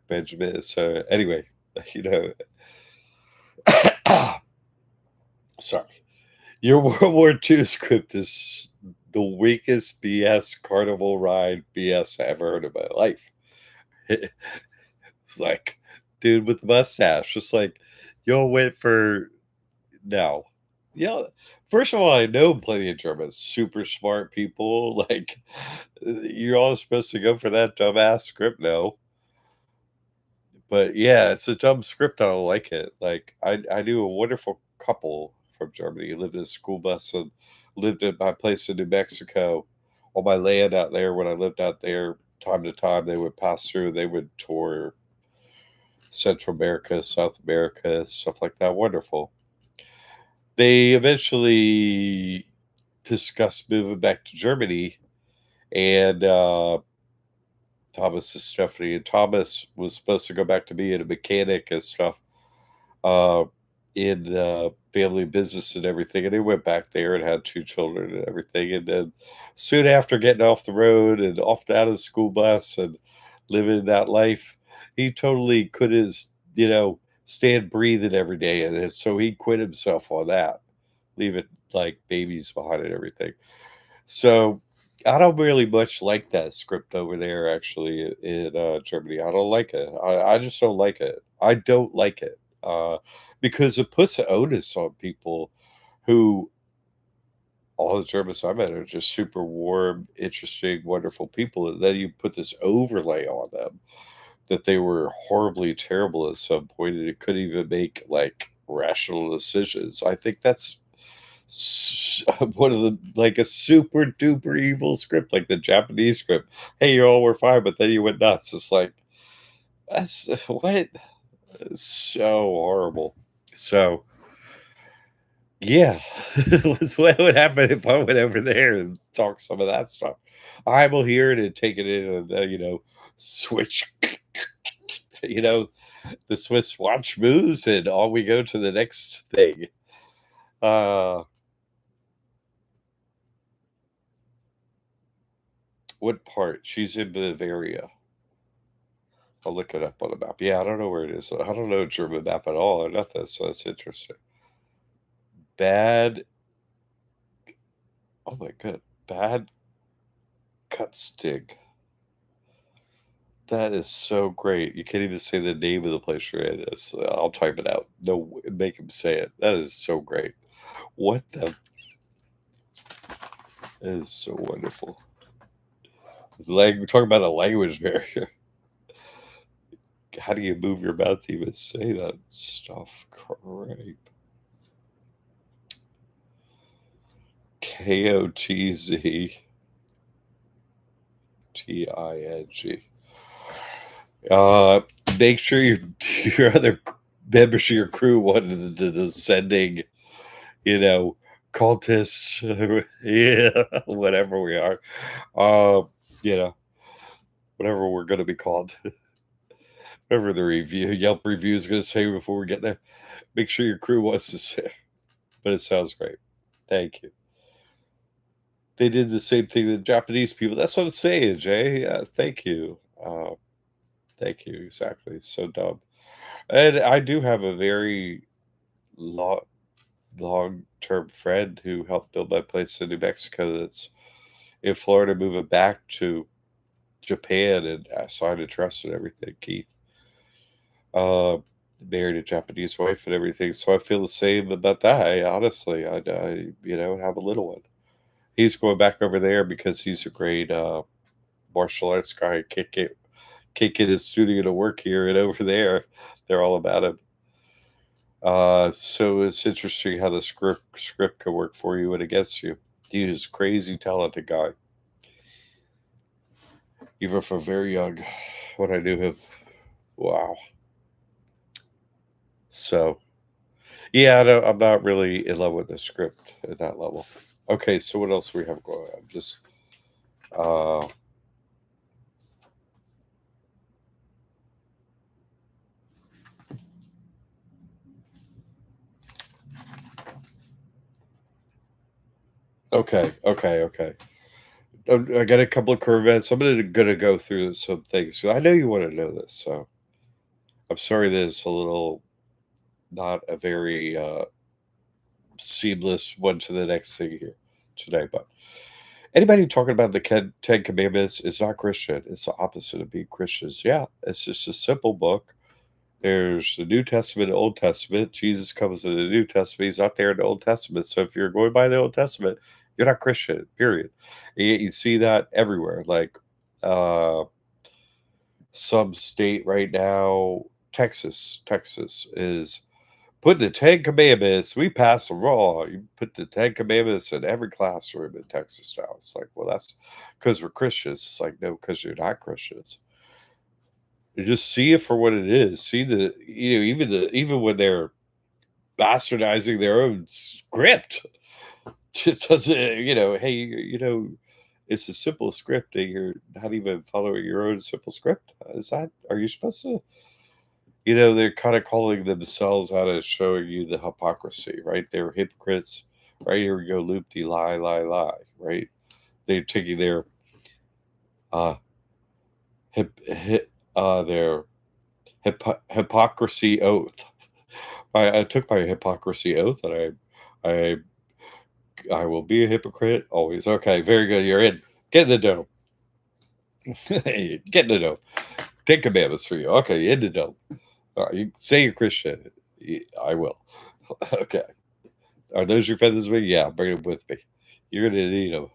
Benjamin. So anyway, you know, sorry. Your World War II script is the weakest BS carnival ride BS I ever heard in my life. Like, dude with the mustache, just like, y'all went for no. Yeah, first of all, I know plenty of Germans, super smart people. Like, you're all supposed to go for that dumbass script, no. But yeah, it's a dumb script. I don't like it. Like, I knew a wonderful couple from Germany who lived in a school bus and lived at my place in New Mexico on my land out there. When I lived out there, time to time, they would pass through. They would tour Central America, South America, stuff like that. Wonderful. They eventually discussed moving back to Germany, and Thomas and Stephanie. And Thomas was supposed to go back to being a mechanic and stuff uh, in family business and everything. And he went back there and had 2 children and everything. And then soon after getting off the road and off out of the school bus and living that life, he totally couldn't, stand breathing every day. And so he quit himself on that, leaving like babies behind and everything. So I don't really much like that script over there, actually, in Germany. I don't like it. I just don't like it. I don't like it because it puts an onus on people who all the Germans I met are just super warm, interesting, wonderful people. And then you put this overlay on them that they were horribly terrible at some point and it couldn't even make like rational decisions. I think that's one of the like a super duper evil script, like the Japanese script. Hey, you all were fine, but then you went nuts. It's like that's what? It's so horrible. So Yeah. What would happen if I went over there and talked some of that stuff? I will hear it and take it in and, switch, you know, the Swiss watch moves and on we go to the next thing. Uh, what part? She's in Bavaria. I'll look it up on the map. Yeah, I don't know where it is. I don't know a German map at all or nothing, so that's interesting. Bad, oh my god, Bad Cutstig. That is so great. You can't even say the name of the place you're in. I'll type it out. No, make him say it. That is so great. What the? That is so wonderful. We're talking about a language barrier. How do you move your mouth to even say that stuff? Great. Kotzting. Uh, Make sure your other members of your crew wanted the descending, you know, cultists, yeah, whatever we are, uh, you know, whatever we're going to be called, whatever the Yelp review is going to say before we get there. Make sure your crew wants to say, but it sounds great. Thank you. They did the same thing to Japanese people. That's what I'm saying, Jay. Thank you. Thank you. Exactly. It's so dumb. And I do have a very long, long-term friend who helped build my place in New Mexico that's in Florida, moving back to Japan and signed a trust and everything. Keith uh, married a Japanese wife and everything, so I feel the same about that. Honestly, I have a little one. He's going back over there because he's a great martial arts guy. Can't get his studio to work here and over there. They're all about him. So it's interesting how the script can work for you and against you. He's a crazy talented guy, even from very young. When I knew him, wow. So yeah, I'm not really in love with the script at that level. Okay, so what else do we have going on? Just uh, okay. I got a couple of Corvettes. I'm gonna go through some things. I know you want to know this, so I'm sorry that it's a little not a very seamless one to the next thing here today. But anybody talking about the Ten Commandments is not Christian. It's the opposite of being Christians. Yeah, it's just a simple book. There's the New Testament and Old Testament. Jesus comes in the New Testament. He's not there in the Old Testament. So if you're going by the Old Testament, you're not Christian, period. And yet you see that everywhere. Like uh, some state right now, Texas is put the Ten Commandments. We pass the law. You put the Ten Commandments in every classroom in Texas now. It's like, well, that's because we're Christians. It's like, no, because you're not Christians. You just see it for what it is. See even when they're bastardizing their own script, just doesn't hey, it's a simple script and you're not even following your own simple script. Are you supposed to? They're kind of calling themselves out and showing you the hypocrisy, right? They're hypocrites. Right here we go, loop de lie, right? They're taking uh their hypocrisy oath. I took my hypocrisy oath, and I I will be a hypocrite always. Okay, very good. You're in. Get in the dome. Get in the dome. Ten commandments for you. Okay, in the dome. All right, you say you're Christian. I will. Okay. Are those your feathers with me? Yeah, bring them with me. You're gonna need them.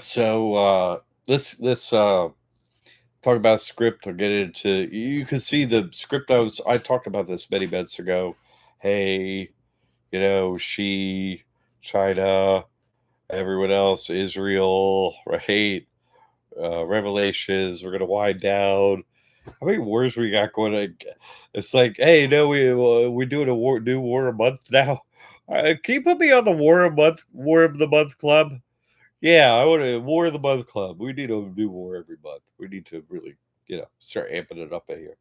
So let's talk about script or get into. You can see the script. I talked about this many months ago. Hey, she, China, everyone else, Israel, right? Revelations. We're gonna wind down. How many wars we got going on? It's like, hey, no, we're doing a new war a month now. Can you put me on the war of the month club? Yeah, I want a war of the month club. We need a new war every month. We need to really, start amping it up in here.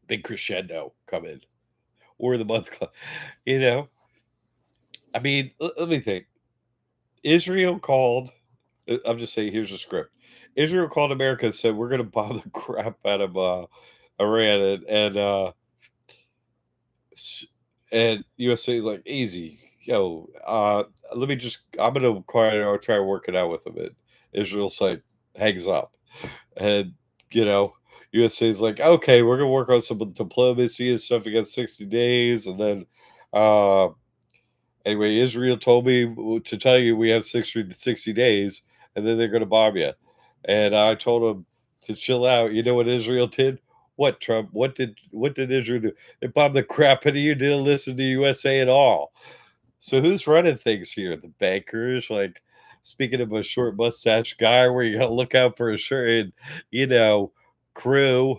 Big crescendo come in. War of the month club. You know, I mean, let me think. Israel called. I'm just saying. Here's a script. Israel called America and said we're going to bomb the crap out of Iran, s- and USA is like easy, yo. Let me just. I'm going to try to work it out with them. And Israel's like hangs up, and you know. USA is like, okay, we're gonna work on some diplomacy and stuff. We got 60 days, and then uh, anyway, Israel told me to tell you we have 60 days, and then they're going to bomb you. And I told them to chill out. You know what Israel did? What Trump? What did Israel do? They bombed the crap out of you. Didn't listen to USA at all. So who's running things here? The bankers, like speaking of a short mustache guy, where you got to look out for a certain, you know, crew.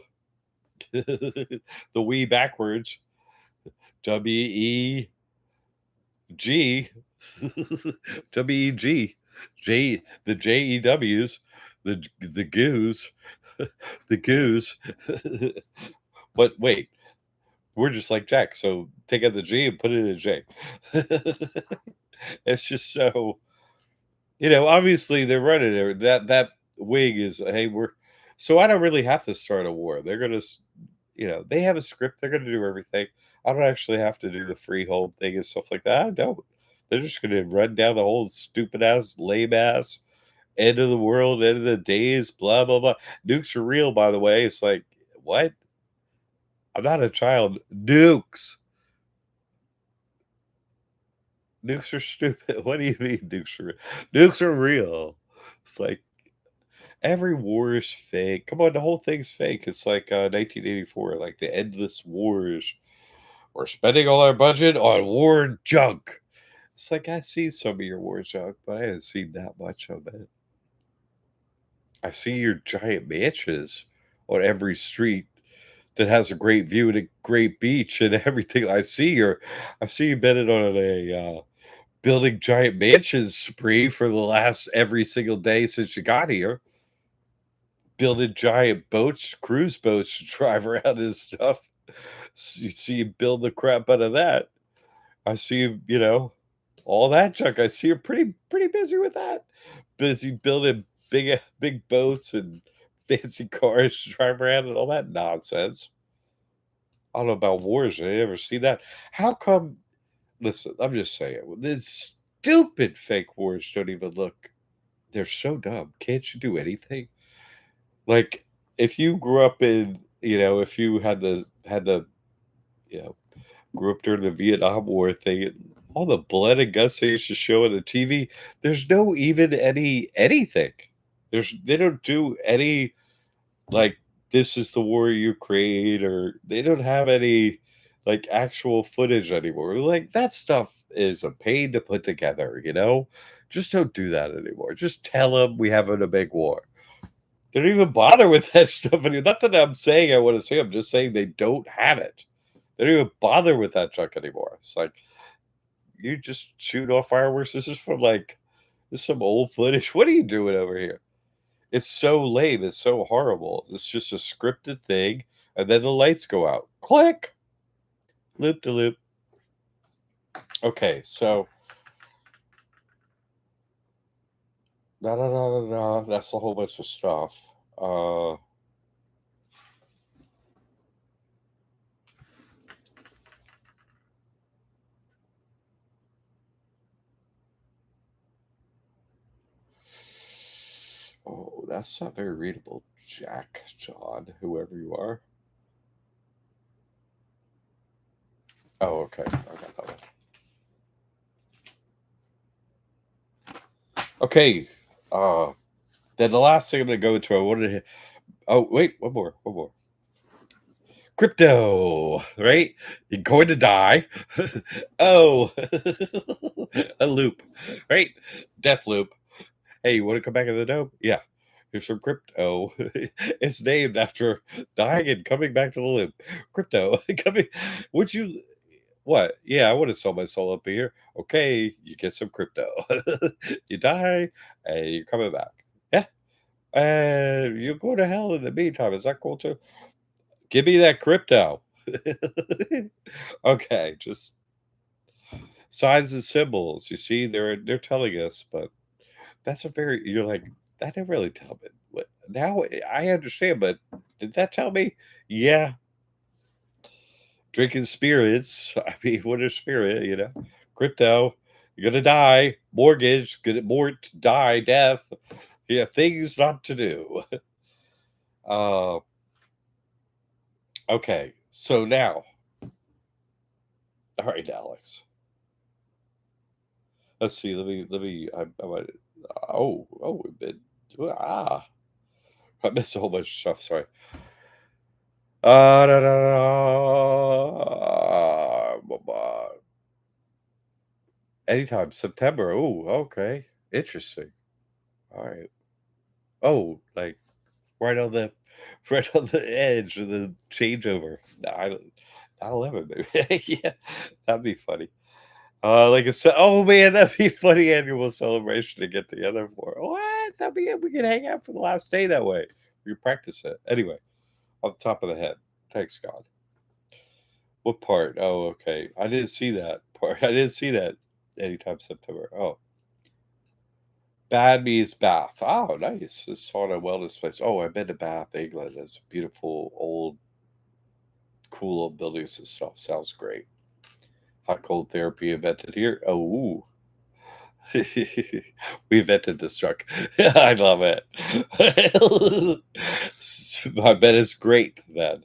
The we backwards. WEG. WEG, the JEWs, the goos, the goos. But wait, we're just like Jack, so take out the G and put it in a J. It's just so, obviously they're running it. That wig is, hey, we're so I don't really have to start a war. They're gonna, they have a script. They're gonna do everything. I don't actually have to do the freehold thing and stuff like that. I don't. They're just gonna run down the whole stupid ass, lame ass end of the world, end of the days, blah blah blah. Nukes are real, by the way. It's like, what? I'm not a child. Nukes. Nukes are stupid. What do you mean nukes are real? Nukes are real. It's like every war is fake. Come on, the whole thing's fake. It's like 1984, like the endless wars. We're spending all our budget on war junk. It's like I see some of your war junk, but I haven't seen that much of it. I see your giant mansions on every street that has a great view and a great beach and everything. I see you been on a building giant mansions spree for the last every single day since you got here. Building giant boats, cruise boats to drive around and stuff. You see you build the crap out of that. I see you, all that junk. I see you're pretty busy with that. Busy building big boats and fancy cars to drive around and all that nonsense. I don't know about wars. I ever see that? How come? Listen, I'm just saying. These stupid fake wars don't even look. They're so dumb. Can't you do anything? Like if you grew up in, if you had the, you know, grew up during the Vietnam War thing, all the blood and guts they used to show on the TV. There's no even anything. They don't do any, like, this is the war of Ukraine, or they don't have any like actual footage anymore. Like that stuff is a pain to put together. Just don't do that anymore. Just tell them we having a big war. They don't even bother with that stuff anymore. Not that I'm saying I want to say, I'm just saying they don't have it. They don't even bother with that junk anymore. It's like you just shoot off fireworks. This is some old footage. What are you doing over here? It's so lame. It's so horrible. It's just a scripted thing, and then the lights go out. Click, loop to loop. Okay, so no, no, no, no, no. That's a whole bunch of stuff. Uh, oh, that's not very readable. Jack, John, whoever you are. Oh, okay. I got that one. Okay. Uh, then the last thing I'm gonna go into, I wanted to. Oh, wait, one more. Crypto, right? You're going to die. Oh, a loop, right? Death loop. Hey, you want to come back in the dome? Yeah. Here's some crypto. It's named after dying and coming back to the live. Crypto coming. Would you? What? Yeah, I want to sell my soul up here. Okay, you get some crypto. You die, and you're coming back. Yeah, and you go to hell in the meantime. Is that cool too? Give me that crypto. Okay, just signs and symbols. You see, they're telling us, but that's a very you're like, "That didn't really tell me." What now I understand, but did that tell me? Yeah, drinking spirits. I mean, what is spirit, you know? Crypto, you're gonna die. Mortgage, gonna mort, die, death. Yeah, things not to do. Uh, okay, so now, all right, Alex. Let's see. Let me. I might. We've been. Ah, I missed a whole bunch of stuff. Sorry. Da, da, da, anytime September. Oh, okay. Interesting. All right. Oh, like right on the right on the edge of the changeover. I don't 9/11 maybe. Yeah, that'd be funny. Like I said, oh man, that'd be a funny annual celebration to get together for. What? That'd be it. We could hang out for the last day that way. We could practice it. Anyway, off the top of the head. Thanks God. What part? Oh, okay. I didn't see that part. I didn't see that anytime September. Oh, Bad means Bath. Oh, nice. This sauna wellness place. Oh, I've been to Bath, England. It's beautiful, old, cool old buildings and stuff. Sounds great. Hot cold therapy invented here. Oh, we invented this truck. I love it. My bed is great then.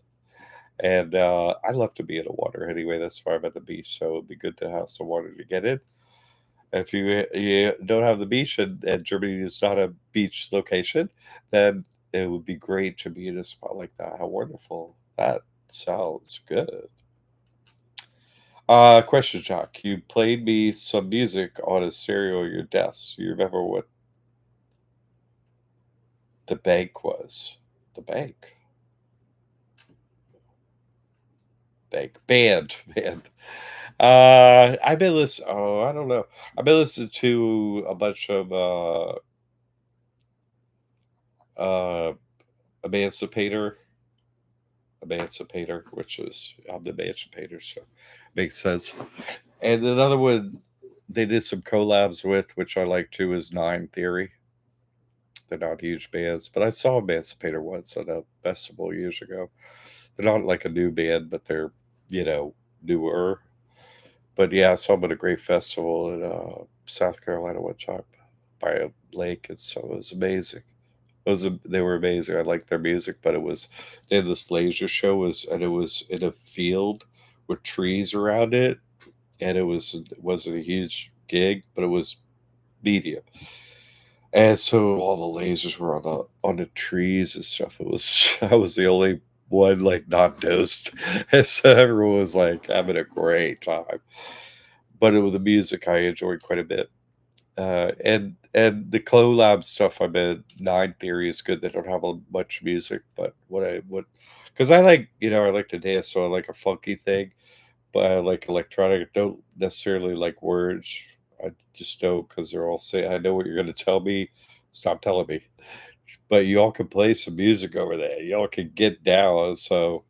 And I love to be in the water anyway. That's why I'm at the beach. So it'd be good to have some water to get in. If you don't have the beach and Germany is not a beach location, then it would be great to be in a spot like that. How wonderful. That sounds good. Question, Jack. You played me some music on a stereo at your desk. You remember what the bank was? The bank. Bank. Band. Band. I've been listening. Oh, I don't know. I've been listening to a bunch of uh, Emancipator Emancipator, which is I'm the Emancipator, so makes sense. And another one they did some collabs with, which I like too, is Nine Theory. They're not huge bands, but I saw Emancipator once at a festival years ago. They're not like a new band, but they're newer. But yeah, I saw them at a great festival in South Carolina one time by a lake, and so it was amazing. They were amazing. I liked their music, but they had this laser show and it was in a field with trees around it, and it wasn't a huge gig, but it was medium. And so all the lasers were on the trees and stuff. It was I was the only one like not dosed, and so everyone was like having a great time. But it was the music I enjoyed quite a bit. And the collab stuff. I mean, Nine Theory is good. They don't have much music, but because I like to dance, so I like a funky thing, but I like electronic. I don't necessarily like words. I just don't because they're all saying, "I know what you're going to tell me. Stop telling me." But y'all can play some music over there. Y'all can get down. So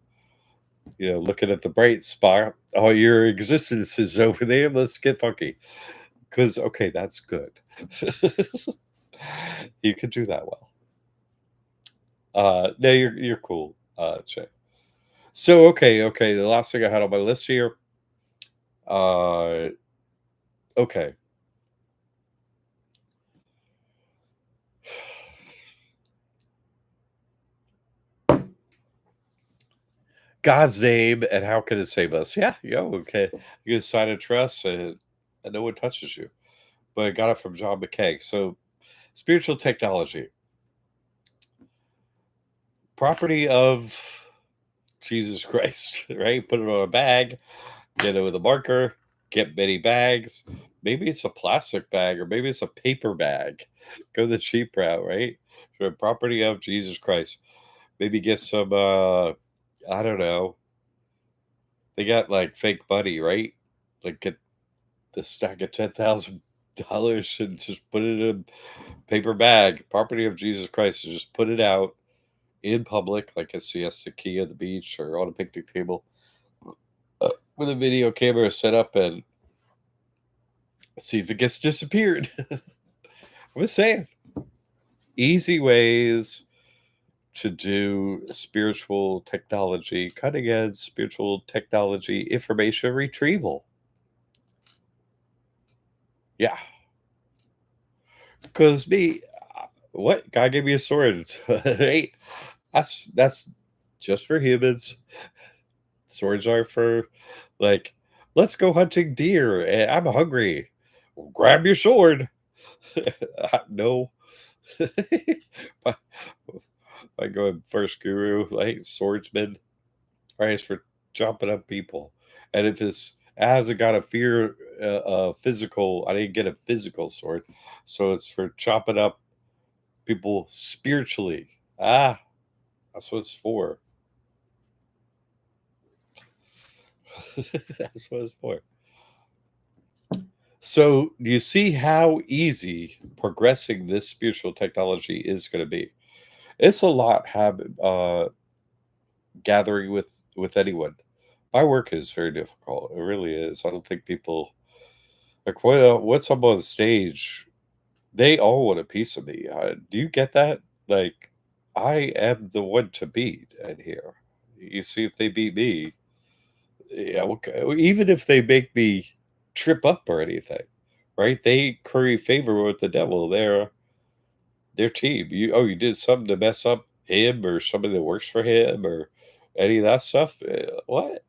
looking at the bright spot, all your existence is over there. Let's get funky. Because okay, that's good. You could do that well. No, you're cool, Jay. So okay. The last thing I had on my list here. Uh, okay, God's name and how can it save us? Yeah, okay. You can sign a trust and no one touches you. But I got it from John McCaig. So spiritual technology, property of Jesus Christ, right? Put it on a bag, get it with a marker, get many bags. Maybe it's a plastic bag or maybe it's a paper bag. Go the cheap route, right? The property of Jesus Christ. Maybe get some, I don't know. They got like fake money, right? Like get the stack of $10,000 and just put it in a paper bag, property of Jesus Christ, and just put it out in public, like a siesta key at the beach or on a picnic table, with a video camera set up and see if it gets disappeared. I'm just saying, easy ways to do spiritual technology, cutting edge spiritual technology information retrieval. Yeah, because me, what God gave me a sword. Hey, that's just for humans. Swords are for like, let's go hunting deer. I'm hungry. Well, grab your sword. No. I go in first guru, like swordsman, right? It's for chopping up people. And if it's it hasn't got a fear, physical, I didn't get a physical sword. So it's for chopping up people spiritually. Ah, that's what it's for. That's what it's for. So, do you see how easy progressing this spiritual technology is going to be? It's a lot gathering with anyone. My work is very difficult. It really is. I don't think people like what's up on stage. They all want a piece of me. Do you get that? Like, I am the one to beat in here. You see, if they beat me, yeah, okay. Even if they make me trip up or anything, right? They curry favor with the devil. Their team. You did something to mess up him or somebody that works for him or any of that stuff. What?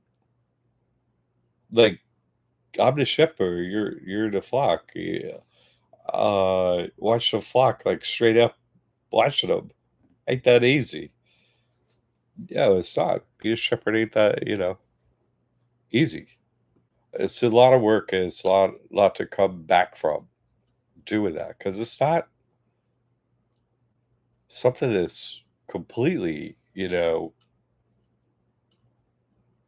Like I'm the shepherd. You're the flock. Yeah. Watch the flock like straight up watching them. Ain't that easy? Yeah, it's not. Be a shepherd ain't that easy. It's a lot of work. And it's a lot to come back from doing that because it's not something that's completely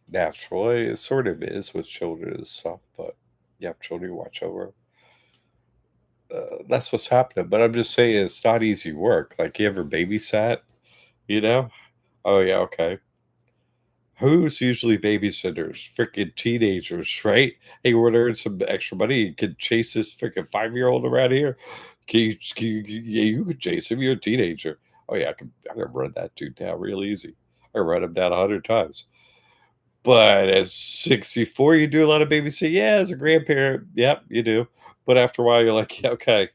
natural. It sort of is with children and stuff, but you have children you watch over. That's what's happening. But I'm just saying it's not easy work. Like you ever babysat, you know? Oh yeah, okay. Who's usually babysitters? Freaking teenagers, right? Hey, we're earn some extra money. You can chase this freaking 5-year-old around here. Yeah, you could chase him. You're a teenager. Oh yeah, I can run that dude down real easy. I run him down 100 times. But at 64, you do a lot of babysitting. Yeah, as a grandparent, yep, you do. But after a while, you're like, yeah, okay,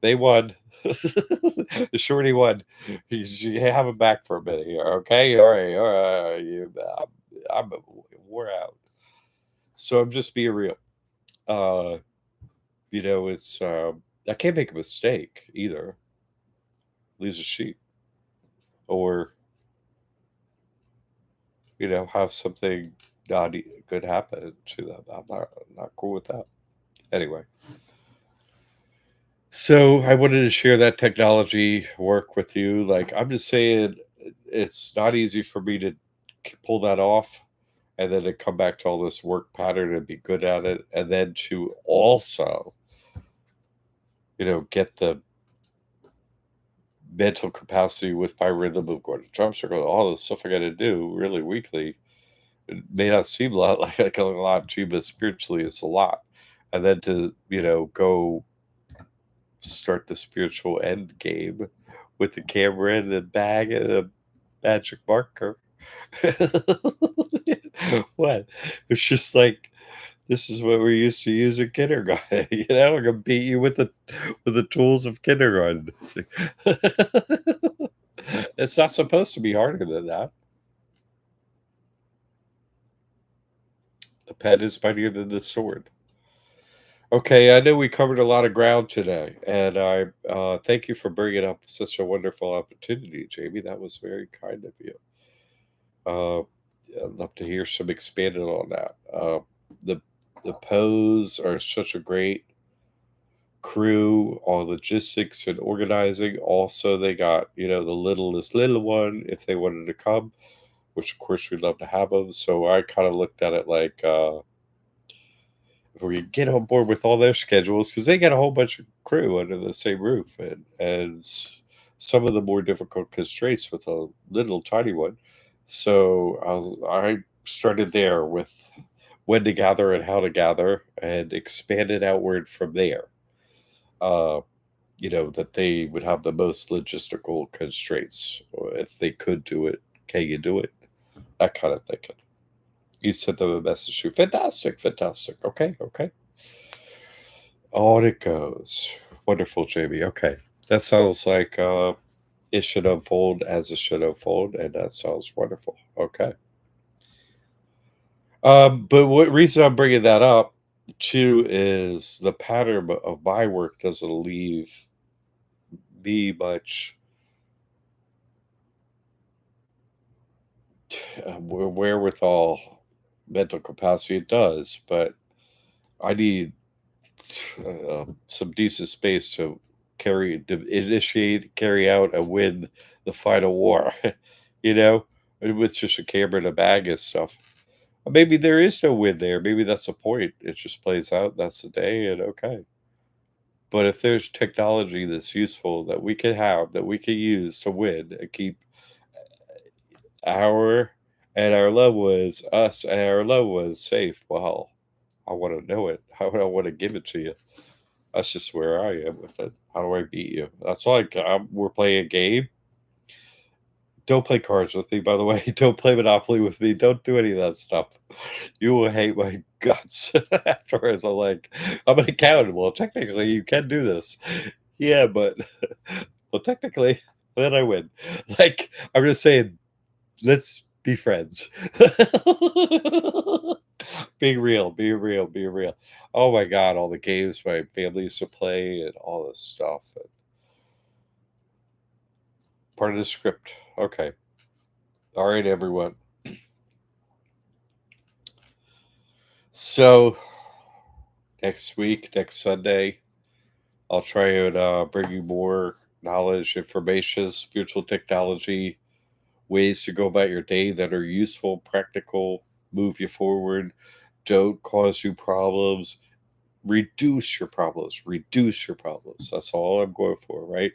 they won. The shorty won. You have him back for a minute here, okay? All right. I'm wore out. So I'm just being real. Uh, it's I can't make a mistake either. Lose a sheep or have something not good happen to them. I'm not cool with that. Anyway. So I wanted to share that technology work with you. Like I'm just saying, it's not easy for me to pull that off, and then to come back to all this work pattern and be good at it, and then to also, get the mental capacity with my rhythm of going to drum circle, all the stuff I got to do really weekly. It may not seem a lot like a lot to you, but spiritually, it's a lot. And then to go start the spiritual end game with the camera and the bag and a magic marker. What? It's just like this is what we used to use in kindergarten. We're gonna beat you with the tools of kindergarten. It's not supposed to be harder than that. A pen is mightier than the sword. Okay, I know we covered a lot of ground today, and I thank you for bringing up such a wonderful opportunity, Jamie. That was very kind of you. Uh, I'd love to hear some expanded on that. The the pose are such a great crew, all logistics and organizing. Also, they got, the littlest little one if they wanted to come, which of course we'd love to have them. So I kind of looked at it like, if we could get on board with all their schedules, because they got a whole bunch of crew under the same roof, some of the more difficult constraints with a little tiny one. So I started there with when to gather and how to gather, and expanded outward from there. Uh, that they would have the most logistical constraints, or if they could do it, can you do it? That kind of thinking. You sent them a message too. Fantastic, fantastic. Okay, okay. On it goes. Wonderful, Jamie. Okay. That sounds like it should unfold as it should unfold, and that sounds wonderful. Okay. But what reason I'm bringing that up too is the pattern of my work doesn't leave me much wherewithal, mental capacity. It does, but I need some decent space to initiate, carry out, and win the final war. you know, with just a camera and a bag and stuff. Maybe there is no win there. Maybe that's the point. It just plays out. That's the day, and okay. But if there's technology that's useful that we can have, that we can use to win and keep our and our loved ones, us and our loved ones safe, well, I want to know it. I want to give it to you. That's just where I am with it. How do I beat you? That's like we're playing a game. Don't play cards with me, by the way. Don't play Monopoly with me. Don't do any of that stuff. You will hate my guts afterwards. I'm an accountant. Well, technically, you can do this. Yeah, but well, technically, then I win. I'm just saying, let's be friends. Being real, being real, being real. Oh my God, all the games my family used to play and all this stuff. Part of the script. Okay. All right, everyone. So next week, next Sunday, I'll try and bring you more knowledge, information, spiritual technology, ways to go about your day that are useful, practical, move you forward, don't cause you problems, reduce your problems, reduce your problems. That's all I'm going for, right?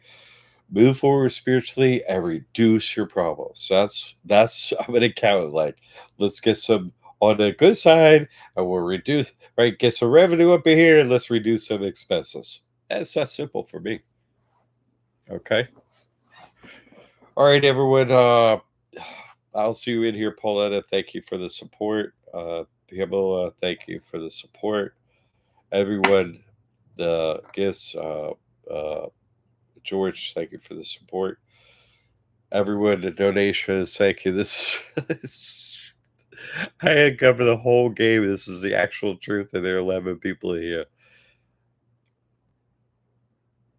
Move forward spiritually and reduce your problems. That's I'm an accountant. Let's get some on the good side, and we'll reduce, right, get some revenue up in here, and let's reduce some expenses. That's that simple for me. Okay. All right, everyone. I'll see you in here, Pauletta. Thank you for the support. Pamela, thank you for the support. Everyone, the gifts. Uh, George, thank you for the support. Everyone, the donations, thank you. I uncovered the whole game. This is the actual truth, and there are 11 people here.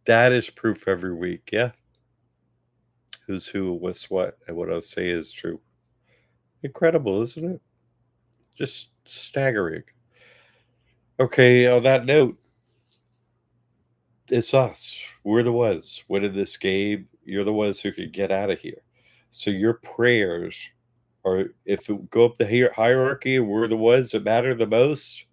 That is proof every week. Yeah. Who's who, what's what, and what I'll say is true. Incredible, isn't it? Just staggering. Okay, on that note, it's us. We're the ones winning this game. You're the ones who can get out of here. So your prayers are, if it go up the hierarchy and we're the ones that matter the most,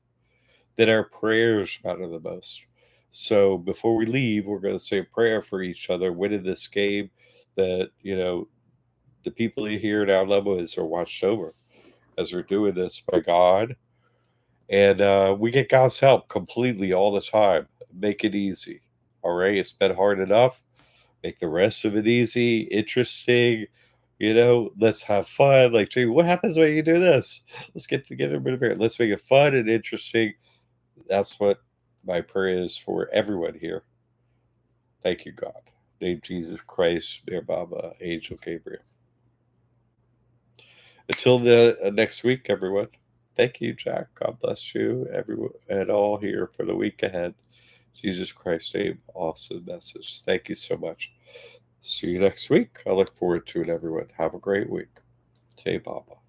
then our prayers matter the most. So before we leave, we're going to say a prayer for each other, winning this game, that, the people here in our loved ones are watched over as we're doing this by God. And we get God's help completely all the time. Make it easy. All right. It's been hard enough. Make the rest of it easy, interesting. Let's have fun. Like, gee, what happens when you do this? Let's get together a bit of it. Let's make it fun and interesting. That's what my prayer is for everyone here. Thank you, God. Name Jesus Christ, dear Baba, Angel Gabriel. Until the next week, everyone. Thank you, Jack. God bless you, everyone, and all here for the week ahead. Jesus Christ, name, awesome message. Thank you so much. See you next week. I look forward to it, everyone. Have a great week. Hey, Baba.